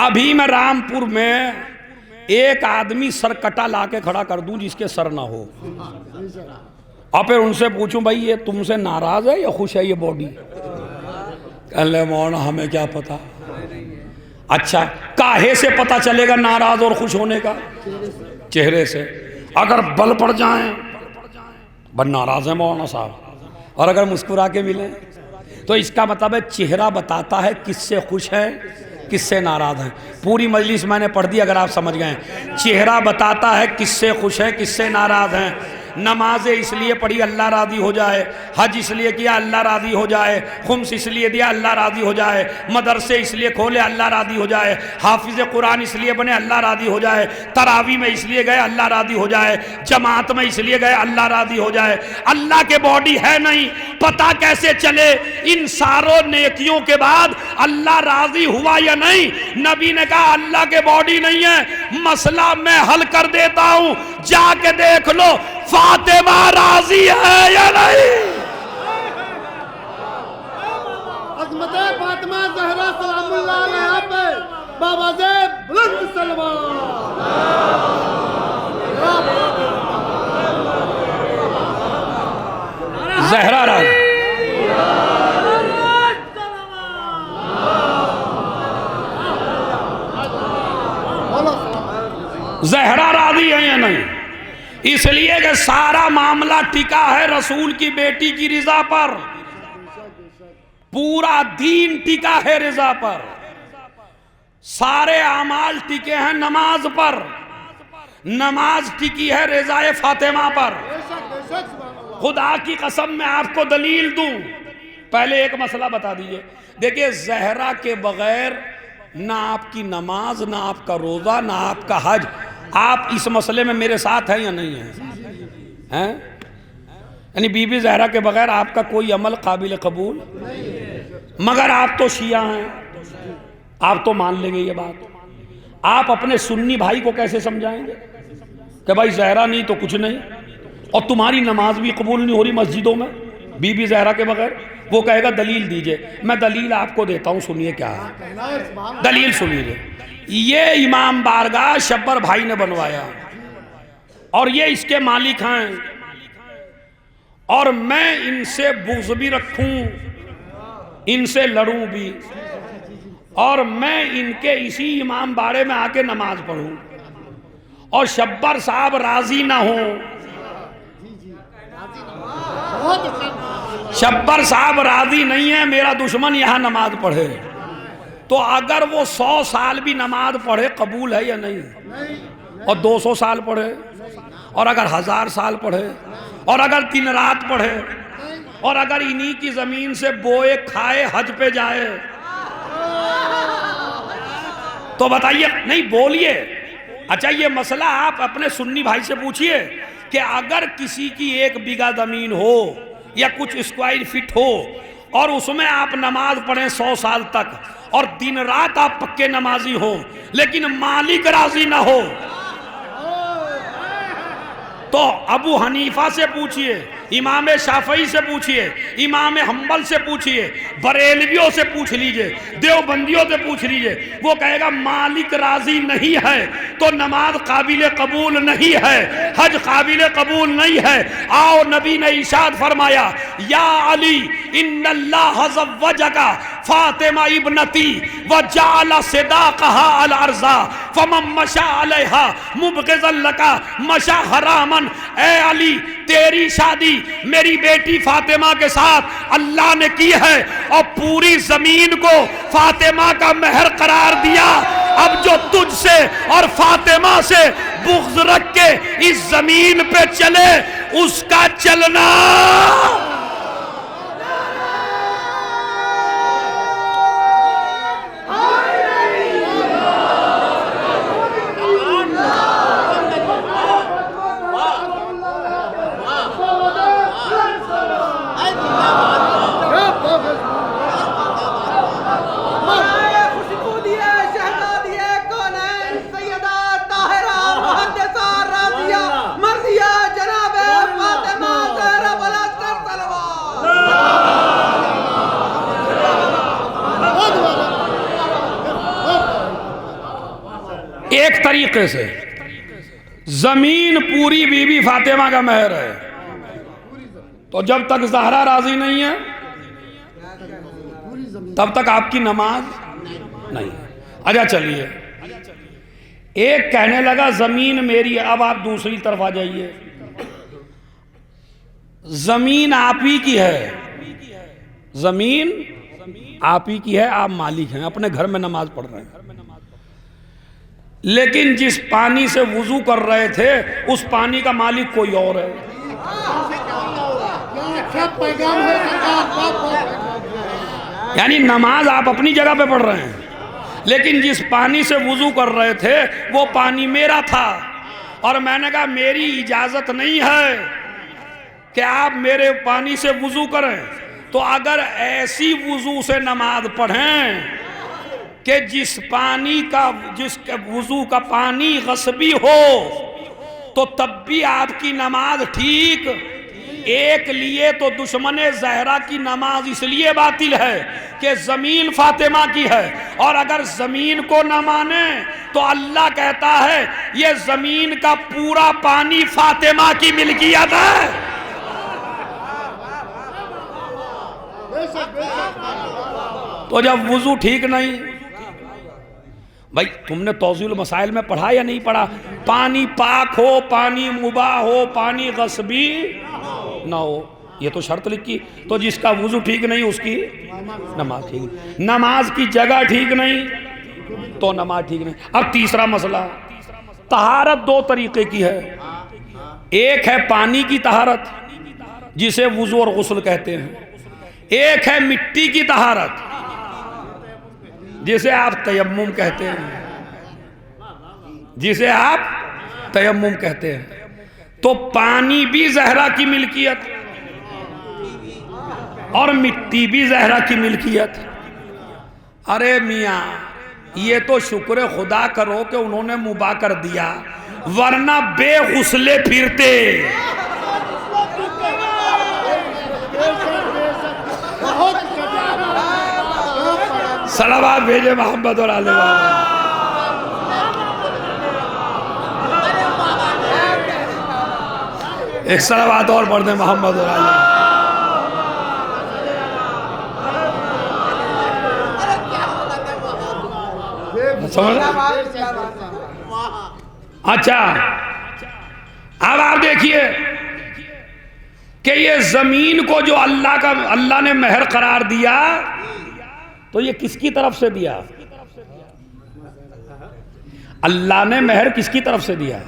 ابھی میں رامپور میں ایک آدمی سر کٹا لا کے کھڑا کر دوں جس کے سر نہ ہو، اور پھر ان سے پوچھوں بھائی یہ تم سے ناراض ہے یا خوش ہے یہ باڈی؟ کہنے مولانا ہمیں کیا پتا۔ اچھا کاہے سے پتا چلے گا ناراض اور خوش ہونے کا؟ چہرے سے۔ اگر بل پڑ جائیں بس ناراض ہے مولانا صاحب، اور اگر مسکرا کے ملیں تو اس کا مطلب ہے چہرہ بتاتا ہے کس سے خوش ہے کس سے ناراض ہیں۔ پوری مجلس میں نے پڑھ دی اگر آپ سمجھ گئے، چہرہ بتاتا ہے کس سے خوش ہے کس سے ناراض ہیں۔ نمازیں اس لیے پڑھی اللہ راضی ہو جائے، حج اس لیے کیا اللہ راضی ہو جائے، خمس اس لیے دیا اللہ راضی ہو جائے، مدرسے اس لیے کھولے اللہ راضی ہو جائے، حافظ قرآن اس لیے بنے اللہ راضی ہو جائے، تراویح میں اس لیے گئے اللہ راضی ہو جائے، جماعت میں اس لیے گئے اللہ راضی ہو جائے۔ اللہ کے باڈی ہے نہیں، پتہ کیسے چلے ان ساروں نیکیوں کے بعد اللہ راضی ہوا یا نہیں؟ نبی نے کہا اللہ کے باڈی نہیں ہے، مسئلہ میں حل کر دیتا ہوں، جا کے دیکھ لو فاطمہ راضی ہے یا نہیں؟ عظمت فاطمہ زہرا سلام اللہ علیہا پہ باوازِ بلند سلوات۔ زہرا راضی، زہرا راضی ہے یا نہیں؟ اس لیے کہ سارا معاملہ ٹکا ہے رسول کی بیٹی کی رضا پر، پورا دین ٹکا ہے رضا پر، سارے اعمال ٹکے ہیں نماز پر، نماز ٹکی ہے رضا فاطمہ پر۔ خدا کی قسم میں آپ کو دلیل دوں، پہلے ایک مسئلہ بتا دیجئے. دیکھیں زہرا کے بغیر نہ آپ کی نماز، نہ آپ کا روزہ، نہ آپ کا حج. آپ اس مسئلے میں میرے ساتھ ہیں یا نہیں ہیں؟ یعنی بی بی زہرا کے بغیر آپ کا کوئی عمل قابل قبول؟ مگر آپ تو شیعہ ہیں، آپ تو مان لیں گے یہ بات. آپ اپنے سنی بھائی کو کیسے سمجھائیں گے کہ بھائی زہرا نہیں تو کچھ نہیں، اور تمہاری نماز بھی قبول نہیں ہو رہی مسجدوں میں بی بی زہرا کے بغیر؟ وہ کہے گا دلیل دیجئے. میں دلیل آپ کو دیتا ہوں، سنیے کیا ہے دلیل. سنیے، یہ امام بارگاہ شبر بھائی نے بنوایا اور یہ اس کے مالک ہیں، اور میں ان سے بغض بھی رکھوں، ان سے لڑوں بھی، اور میں ان کے اسی امام باڑے میں آ کے نماز پڑھوں، اور شبر صاحب راضی نہ ہوں. شبر صاحب راضی نہیں ہے میرا دشمن یہاں نماز پڑھے، تو اگر وہ 100 سال بھی نماز پڑھے قبول ہے یا نہیں؟ اور 200 سال پڑھے، اور اگر 1000 سال پڑھے، اور اگر 3 رات پڑھے، اور اگر انہی کی زمین سے بوئے کھائے حج پہ جائے، تو بتائیے. نہیں بولیے. اچھا یہ مسئلہ آپ اپنے سنی بھائی سے پوچھئے کہ اگر کسی کی 1 بیگھہ زمین ہو یا کچھ اسکوائر فٹ ہو اور اس میں آپ نماز پڑھیں 100 سال تک اور دن رات آپ پکے نمازی ہوں لیکن مالک راضی نہ ہو، تو ابو حنیفہ سے پوچھئے، امام شافعی سے پوچھئے، امام حنبل سے پوچھئے، بریلویوں سے پوچھ لیجئے، دیوبندیوں سے پوچھ لیجئے، وہ کہے گا مالک راضی نہیں ہے تو نماز قابل قبول نہیں ہے، حج قابل قبول نہیں ہے. آؤ نبی نے ارشاد فرمایا یا علی ان اللہ زوجک فاطمہ ابنتی وجعل صداقها الارض فمن مشى علیہا مبغضا لک مشى حراما. اے علی تیری شادی میری بیٹی فاطمہ کے ساتھ اللہ نے کی ہے اور پوری زمین کو فاطمہ کا مہر قرار دیا. اب جو تجھ سے اور فاطمہ سے بغض رکھ کے اس زمین پہ چلے اس کا چلنا ایک طریقے سے زمین پوری بی بی فاطمہ کا مہر ہے، تو جب تک زہرا راضی نہیں ہے تب تک آپ کی نماز نہیں. اچھا چلیے، ایک کہنے لگا زمین میری ہے. اب آپ دوسری طرف آ جائیے، زمین آپ ہی کی ہے، زمین آپ ہی کی ہے، آپ مالک ہیں، اپنے گھر میں نماز پڑھ رہے ہیں، لیکن جس پانی سے وضو کر رہے تھے اس پانی کا مالک کوئی اور ہے. یعنی نماز آپ اپنی جگہ پہ پڑھ رہے ہیں لیکن جس پانی سے وضو کر رہے تھے وہ پانی میرا تھا، اور میں نے کہا میری اجازت نہیں ہے کہ آپ میرے پانی سے وضو کریں. تو اگر ایسی وضو سے نماز پڑھیں کہ جس وضو کا پانی غصبی ہو تو تب بھی آپ کی نماز ٹھیک. ایک لیے تو دشمن زہرا کی نماز اس لیے باطل ہے کہ زمین فاطمہ کی ہے، اور اگر زمین کو نہ مانے تو اللہ کہتا ہے یہ زمین کا پورا پانی فاطمہ کی ملکیت ہے. تو جب وضو ٹھیک نہیں، بھائی تم نے توضیح المسائل میں پڑھا یا نہیں پڑھا؟ پانی پاک ہو، پانی مباح ہو، پانی غصبی نہ ہو، یہ تو شرط لکھی. تو جس کا وضو ٹھیک نہیں اس کی نماز ٹھیک نہیں، نماز کی جگہ ٹھیک نہیں تو نماز ٹھیک نہیں. اب تیسرا مسئلہ، طہارت 2 طریقے کی ہے. ایک ہے پانی کی طہارت جسے وضو اور غسل کہتے ہیں، ایک ہے مٹی کی طہارت جسے آپ تیمم کہتے ہیں، جسے آپ تیمم کہتے ہیں، تو پانی بھی زہرا کی ملکیت اور مٹی بھی زہرا کی ملکیت۔ ارے میاں یہ تو شکر خدا کرو کہ انہوں نے مباح کر دیا، ورنہ بے غسلے پھرتے۔ صلوات بھیجے محمد اور آل محمد۔ ایک صلوات اور پڑھ دیں محمد اور آل محمد۔ سمجھ رہے؟ اچھا اب آپ دیکھیے کہ یہ زمین کو جو اللہ نے مہر قرار دیا تو یہ کس کی طرف سے دیا؟ اللہ نے مہر کس کی طرف سے دیا؟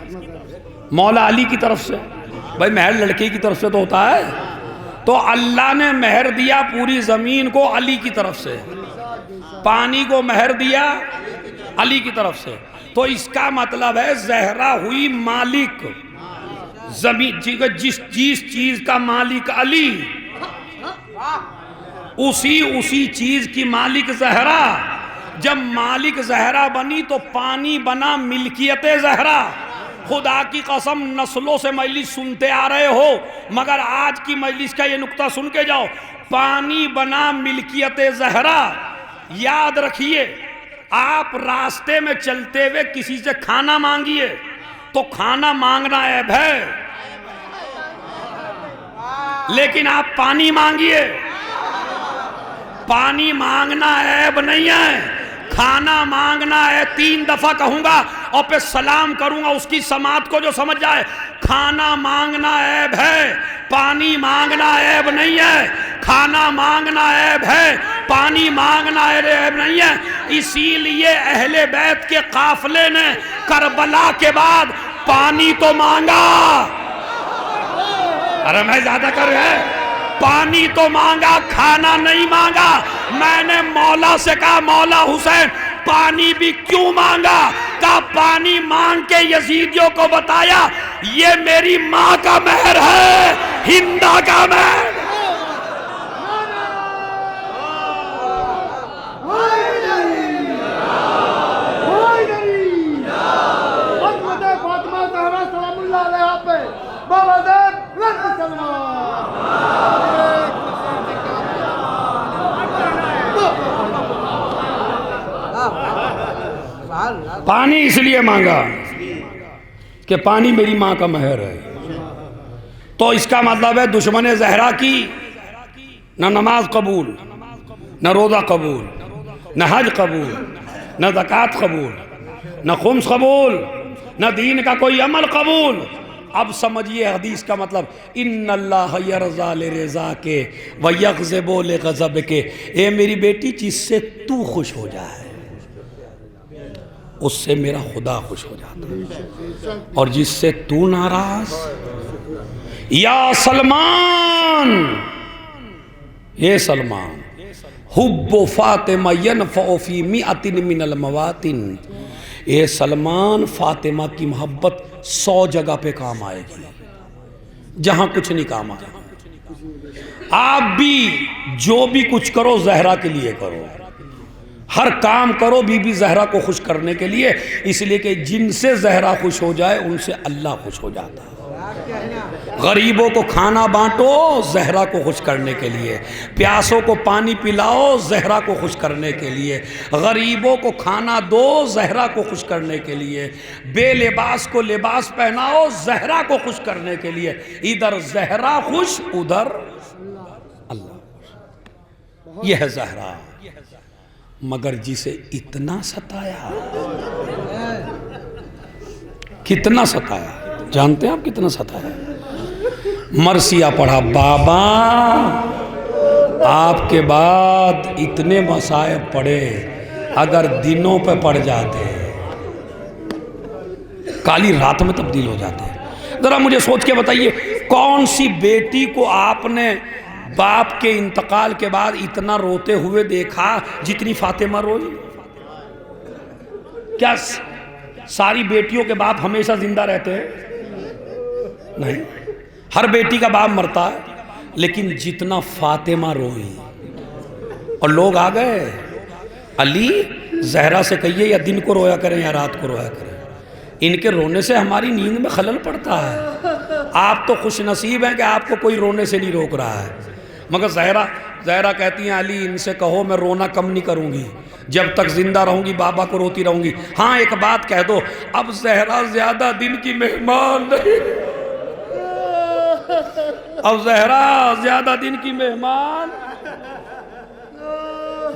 مولا علی کی طرف سے۔ بھائی مہر لڑکے کی طرف سے تو ہوتا ہے، تو اللہ نے مہر دیا پوری زمین کو علی کی طرف سے، پانی کو مہر دیا علی کی طرف سے۔ تو اس کا مطلب ہے زہرا ہوئی مالک، زمین جس چیز کا مالک علی، اسی چیز کی مالک زہرا۔ جب مالک زہرا بنی تو پانی بنا ملکیت زہرا۔ خدا کی قسم نسلوں سے مجلس سنتے آ رہے ہو، مگر آج کی مجلس کا یہ نقطہ سن کے جاؤ، پانی بنا ملکیت زہرا۔ یاد رکھیے آپ راستے میں چلتے ہوئے کسی سے کھانا مانگیے تو کھانا مانگنا عیب ہے، لیکن آپ پانی مانگیے، پانی مانگنا عیب نہیں ہے، کھانا مانگنا ہے۔ 3 دفعہ کہوں گا اور پھر سلام کروں گا، اس کی سماعت کو جو سمجھ جائے۔ کھانا مانگنا عیب ہے، پانی مانگنا عیب نہیں ہے۔ کھانا مانگنا عیب ہے، پانی مانگنا عیب نہیں ہے۔ اسی لیے اہل بیت کے قافلے نے کربلا کے بعد پانی تو مانگا۔ ارے میں زیادہ کر رہے، پانی تو مانگا، کھانا نہیں مانگا۔ میں نے مولا سے کہا مولا حسین پانی بھی کیوں مانگا؟ کہا پانی مانگ کے یزیدیوں کو بتایا یہ میری ماں کا مہر ہے، ہندا کا مہر۔ پانی اس لیے مانگا کہ پانی میری ماں کا مہر ہے۔ تو اس کا مطلب ہے دشمن زہرا کی نہ نماز قبول، نہ روزہ قبول، نہ حج قبول، نہ زکوٰۃ قبول، نہ خمس قبول، نہ دین کا کوئی عمل قبول۔ اب سمجھیے حدیث کا مطلب، ان اللہ یرضا لرضا کے ویغضب لغضب کے۔ اے میری بیٹی جس سے تو خوش ہو جائے اس سے میرا خدا خوش ہو جاتا ہے، اور جس سے تو ناراض۔ یا سلمان، اے سلمان، حب فاطمہ ینفع فی مئۃ من المواطن۔ اے سلمان فاطمہ کی محبت 100 جگہ پہ کام آئے گی، جہاں کچھ نہیں کام آئے گا۔ آپ بھی جو بھی کچھ کرو زہرا کے لیے کرو، ہر کام کرو بی بی زہرا کو خوش کرنے کے لیے، اس لیے کہ جن سے زہرا خوش ہو جائے ان سے اللہ خوش ہو جاتا ہے۔ غریبوں کو کھانا بانٹو زہرا کو خوش کرنے کے لیے، پیاسوں کو پانی پلاؤ زہرا کو خوش کرنے کے لیے، غریبوں کو کھانا دو زہرا کو خوش کرنے کے لیے، بے لباس کو لباس پہناؤ زہرا کو خوش کرنے کے لیے۔ ادھر زہرا خوش، ادھر اللہ خوش، یہ ہے زہرا۔ مگر جسے اتنا ستایا، کتنا ستایا جانتے ہیں آپ؟ کتنا ستایا؟ مرثیہ پڑھا، بابا آپ کے بعد اتنے مصائب پڑے، اگر دنوں پہ پڑ جاتے کالی رات میں تبدیل ہو جاتے۔ ذرا مجھے سوچ کے بتائیے کون سی بیٹی کو آپ نے باپ کے انتقال کے بعد اتنا روتے ہوئے دیکھا جتنی فاطمہ روئی؟ کیا ساری بیٹیوں کے باپ ہمیشہ زندہ رہتے ہیں؟ نہیں، ہر بیٹی کا باپ مرتا ہے، لیکن جتنا فاطمہ روئی. اور لوگ آ گئے، علی زہرا سے کہیے یا دن کو رویا کریں یا رات کو رویا کریں، ان کے رونے سے ہماری نیند میں خلل پڑتا ہے. آپ تو خوش نصیب ہیں کہ آپ کو کوئی رونے سے نہیں روک رہا ہے. مگر زہرا کہتی ہیں علی ان سے کہو میں رونا کم نہیں کروں گی، جب تک زندہ رہوں گی بابا کو روتی رہوں گی. ہاں ایک بات کہہ دو، اب زہرا زیادہ دن کی مہمان نہیں، اب زہرا زیادہ دن کی مہمان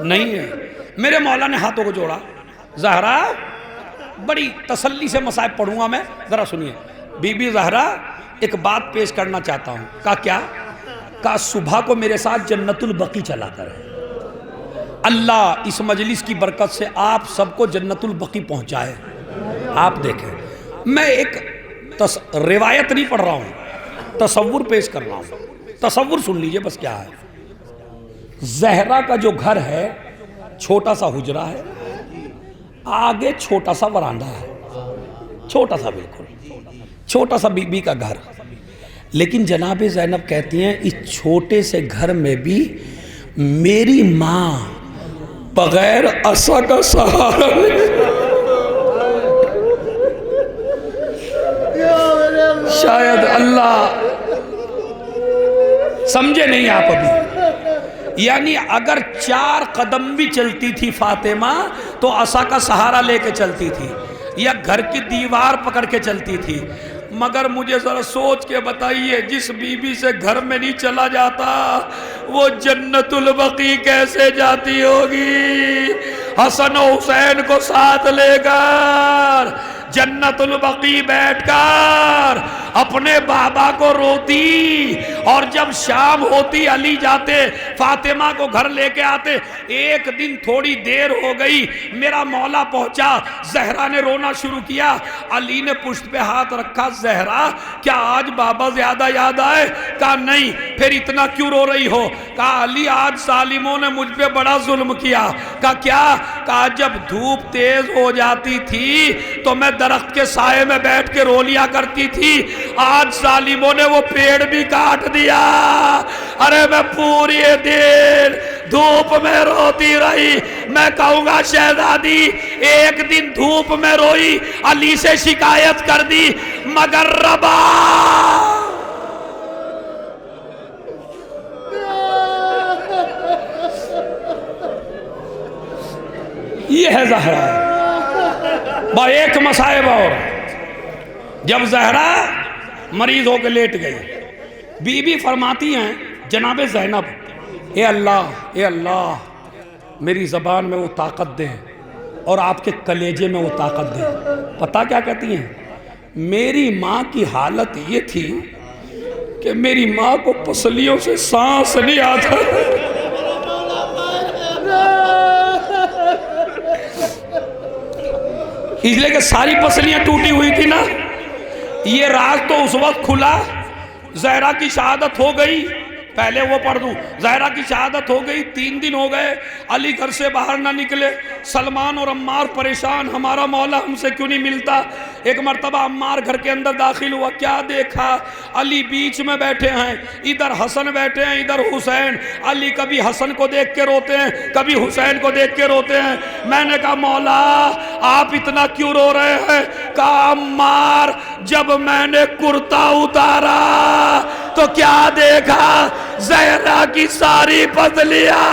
نہیں ہے. میرے مولا نے ہاتھوں کو جوڑا، زہرا بڑی تسلی سے مصائب پڑھوں گا میں، ذرا سنیے. بی بی زہرا ایک بات پیش کرنا چاہتا ہوں. کہا کیا؟ کہا صبح کو میرے ساتھ جنت البقیع چلا کر، اللہ اس مجلس کی برکت سے آپ سب کو جنت البقیع پہنچائے. آپ دیکھیں، میں ایک روایت نہیں پڑھ رہا ہوں، تصور پیش کر رہا ہوں. تصور سن لیجئے بس کیا ہے. زہرا کا جو گھر ہے چھوٹا سا حجرہ ہے، آگے چھوٹا سا ورانڈہ ہے، چھوٹا سا، بالکل چھوٹا سا بی بی کا گھر. لیکن جناب زینب کہتی ہیں اس چھوٹے سے گھر میں بھی میری ماں بغیر عصا کا سہارا شاید اللہ سمجھے نہیں آپ ابھی. یعنی اگر 4 قدم بھی چلتی تھی فاطمہ تو عصا کا سہارا لے کے چلتی تھی یا گھر کی دیوار پکڑ کے چلتی تھی. مگر مجھے ذرا سوچ کے بتائیے، جس بی بی سے گھر میں نہیں چلا جاتا وہ جنت البقیع کیسے جاتی ہوگی؟ حسن و حسین کو ساتھ لے کر جنت البقیع بیٹھ کر اپنے بابا کو روتی، اور جب شام ہوتی علی جاتے فاطمہ کو گھر لے کے آتے. ایک دن تھوڑی دیر ہو گئی، میرا مولا پہنچا، زہرا نے رونا شروع کیا. علی نے پشت پہ ہاتھ رکھا، زہرا کیا آج بابا زیادہ یاد آئے؟ کہا نہیں. پھر اتنا کیوں رو رہی ہو؟ کہا علی آج ظالموں نے مجھ پہ بڑا ظلم کیا. کہا کیا؟ کہا جب دھوپ تیز ہو جاتی تھی تو میں درخت کے سائے میں بیٹھ کے رو لیا کرتی تھی، آج ظالموں نے وہ پیڑ بھی کاٹ دیا. ارے میں پوری دن دھوپ میں روتی رہی. میں کہوں گا شہزادی ایک دن دھوپ میں روئی، علی سے شکایت کر دی، مگر ربا یہ ہے زہرا. با ایک مصائب اور، جب زہرا مریض ہو کے لیٹ گئی، بی بی فرماتی ہیں جناب زینب اے اللہ میری زبان میں وہ طاقت دے اور آپ کے کلیجے میں وہ طاقت دے. پتہ کیا کہتی ہیں؟ میری ماں کی حالت یہ تھی کہ میری ماں کو پسلیوں سے سانس نہیں آتا، اس لیے کہ ساری پسلیاں ٹوٹی ہوئی تھی نا. یہ راز تو اس وقت کھلا، زہرا کی شہادت ہو گئی. پہلے وہ پڑھ دوں، زہرا کی شہادت ہو گئی، 3 دن ہو گئے، علی گھر سے باہر نہ نکلے. سلمان اور عمار پریشان، ہمارا مولا ہم سے کیوں نہیں ملتا. ایک مرتبہ عمار گھر کے اندر داخل ہوا، کیا دیکھا؟ علی بیچ میں بیٹھے ہیں، ادھر حسن بیٹھے ہیں، ادھر حسین. علی کبھی حسن کو دیکھ کے روتے ہیں، کبھی حسین کو دیکھ کے روتے ہیں. میں نے کہا مولا آپ اتنا کیوں رو رہے ہیں؟ کہا عمار جب میں نے کرتا اتارا تو کیا دیکھا؟ زہرا کی ساری پسلیاں.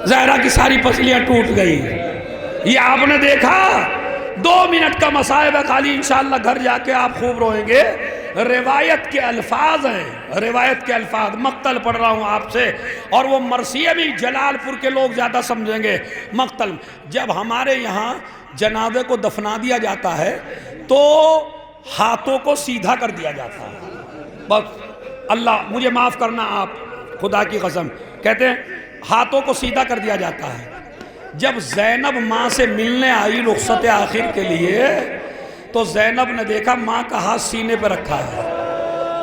زہرا کی ساری پسلیاں ٹوٹ گئی. یہ آپ نے دیکھا، 2 منٹ کا مصائب ہے خالی، انشاءاللہ گھر جا کے آپ خوب روئیں گے. روایت کے الفاظ ہیں، روایت کے الفاظ. مقتل پڑھ رہا ہوں آپ سے، اور وہ مرثیہ بھی جلال پور کے لوگ زیادہ سمجھیں گے. مقتل جب ہمارے یہاں جنازے کو دفنا دیا جاتا ہے تو ہاتھوں کو سیدھا کر دیا جاتا ہے. بس اللہ مجھے معاف کرنا، آپ خدا کی قسم کہتے ہیں ہاتھوں کو سیدھا کر دیا جاتا ہے. جب زینب ماں سے ملنے آئی رخصت آخر کے لیے تو زینب نے دیکھا ماں کا ہاتھ سینے پہ رکھا ہے،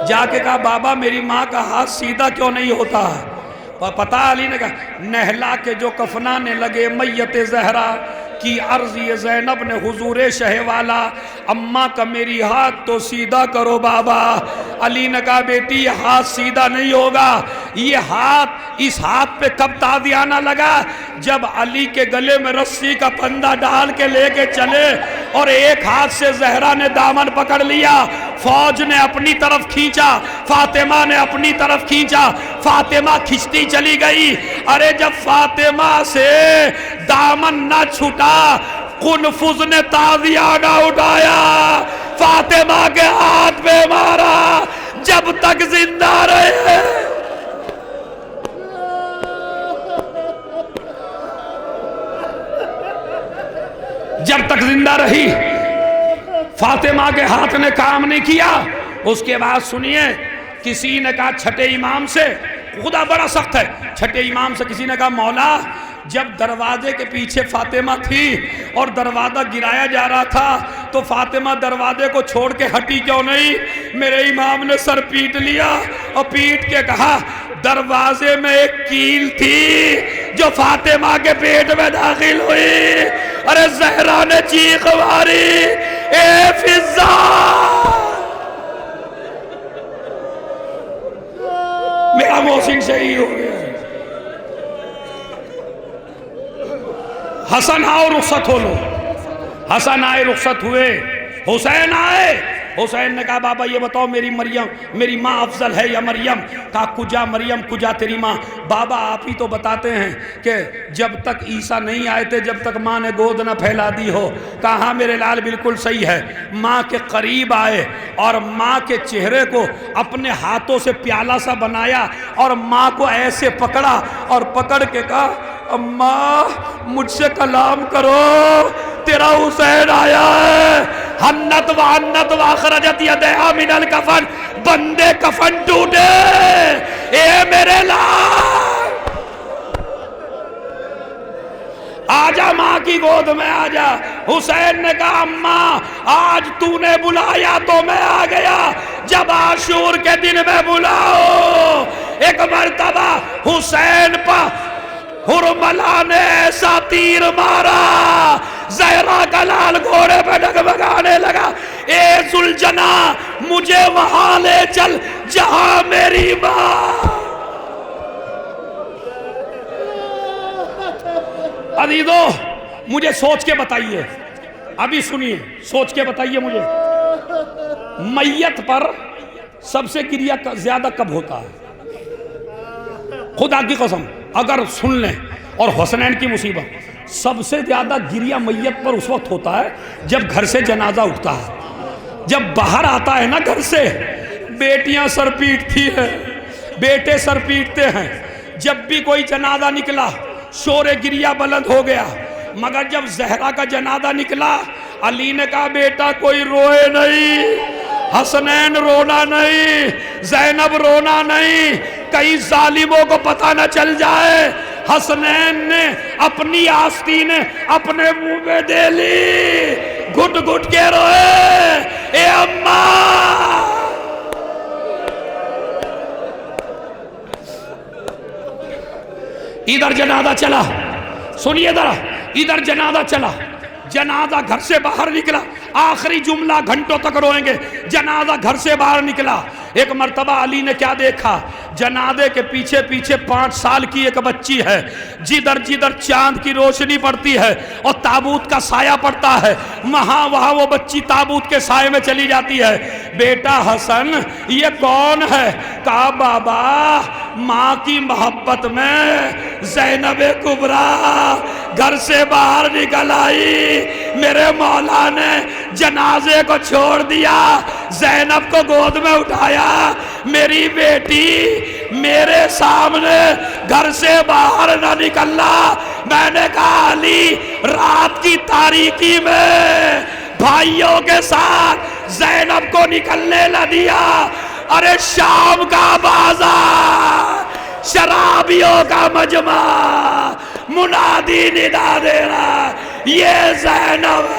جا کے کہا بابا میری ماں کا ہاتھ سیدھا کیوں نہیں ہوتا ہے؟ پتہ علی نے کہا نہلا کے جو کفنانے لگے میت زہرا کی عرض یہ زینب نے حضور شہ والا اماں کا میری ہاتھ تو سیدھا کرو بابا۔ علی نے کہا بیٹی یہ ہاتھ سیدھا نہیں ہوگا، یہ ہاتھ اس ہاتھ پہ کب تازیانہ لگا جب علی کے گلے میں رسی کا پندہ ڈال کے لے کے چلے اور ایک ہاتھ سے زہرا نے دامن پکڑ لیا، فوج نے اپنی طرف کھینچا، فاطمہ نے اپنی طرف کھینچا، فاطمہ کھچتی چلی گئی۔ ارے جب فاطمہ سے دامن نہ چھوٹا قنفذ نے تازیانہ اٹھایا، فاطمہ کے ہاتھ پہ مارا، جب تک زندہ رہے جب تک زندہ رہی فاطمہ کے ہاتھ نے کام نہیں کیا۔ اس کے بعد سنیے، کسی نے کہا چھٹے امام سے، خدا بڑا سخت ہے، چھٹے امام سے کسی نے کہا مولا جب دروازے کے پیچھے فاطمہ تھی اور دروازہ گرایا جا رہا تھا تو فاطمہ دروازے کو چھوڑ کے ہٹی کیوں نہیں؟ میرے امام نے سر پیٹ لیا اور پیٹ کے کہا دروازے میں ایک کیل تھی جو فاطمہ کے پیٹ میں داخل ہوئی۔ ارے زہرا نے چیخ ماری، اے فضا میرا محسن شہید ہو گیا۔ حسن آؤ رخصت ہو لو، حسن آئے رخصت ہوئے، حسین آئے، حسین نے کہا بابا یہ بتاؤ میری ماں افضل ہے یا مریم؟ کہا کجا مریم کجا تیری ماں؟ بابا آپ ہی تو بتاتے ہیں کہ جب تک عیسیٰ نہیں آئے تھے جب تک ماں نے گود نہ پھیلا دی ہو۔ کہا ہاں میرے لال بالکل صحیح ہے۔ ماں کے قریب آئے اور ماں کے چہرے کو اپنے ہاتھوں سے پیالہ سا بنایا اور ماں کو ایسے پکڑا اور پکڑ کے کہا اماں مجھ سے کلام کرو، تیرا حسین آیا ہے۔ ہنت وعنت واخرجت یدیہا من الکفن، بندے کفن ٹوٹے، اے میرے لال آجا ماں کی گود میں آجا۔ حسین نے کہا اماں آج تو نے بلایا تو میں آ گیا، جب عاشور کے دن میں بلاؤ۔ ایک مرتبہ حسین پر حرملہ نے ایسا تیر مارا، زہرا کا لال گھوڑے پہ ڈگمگانے لگا، اے ذوالجناح مجھے وہاں لے چل جہاں میری ماں۔ عزیزو مجھے سوچ کے بتائیے، ابھی سنیے سوچ کے بتائیے مجھے، میت پر سب سے گریہ زیادہ کب ہوتا ہے؟ خدا کی قسم اگر سن لیں، اور حسنین کی مصیبت سب سے زیادہ گریہ میت پر اس وقت ہوتا ہے جب گھر سے جنازہ اٹھتا ہے، جب باہر آتا ہے نا گھر سے، بیٹیاں سر پیٹتی ہیں، بیٹے سر پیٹتے ہیں، جب بھی کوئی جنازہ نکلا شور گریہ بلند ہو گیا، مگر جب زہرا کا جنازہ نکلا علی نے کہا بیٹا کوئی روئے نہیں، حسنین رونا نہیں، زینب رونا نہیں، کئی ظالموں کو پتہ نہ چل جائے۔ حسنین نے اپنی آستینیں اپنے منہ میں دے لی، گھٹ گھٹ کے روئے، اے اماں ادھر جنازہ چلا، سنیے ذرا، ادھر جنازہ چلا، جنازہ گھر سے باہر نکلا، آخری جملہ گھنٹوں تک روئیں گے، جنازہ گھر سے باہر نکلا۔ ایک مرتبہ علی نے کیا دیکھا، جنازے کے پیچھے پیچھے 5 سال کی ایک بچی ہے، جدھر جدھر چاند کی روشنی پڑتی ہے اور تابوت کا سایہ پڑتا ہے وہاں وہ بچی تابوت کے سائے میں چلی جاتی ہے۔ بیٹا حسن یہ کون ہے؟ کہا بابا ماں کی محبت میں زینب کبریٰ گھر سے باہر نکل آئی، میرے مولا نے جنازے کو چھوڑ دیا، زینب کو گود میں اٹھایا، میری بیٹی میرے سامنے گھر سے باہر نہ نکلنا۔ میں نے کہا علی رات کی تاریکی میں بھائیوں کے ساتھ زینب کو نکلنے نہ دیا۔ ارے شام کا بازار، شرابیوں کا مجمع، منادی ندا دے رہا یہ زینب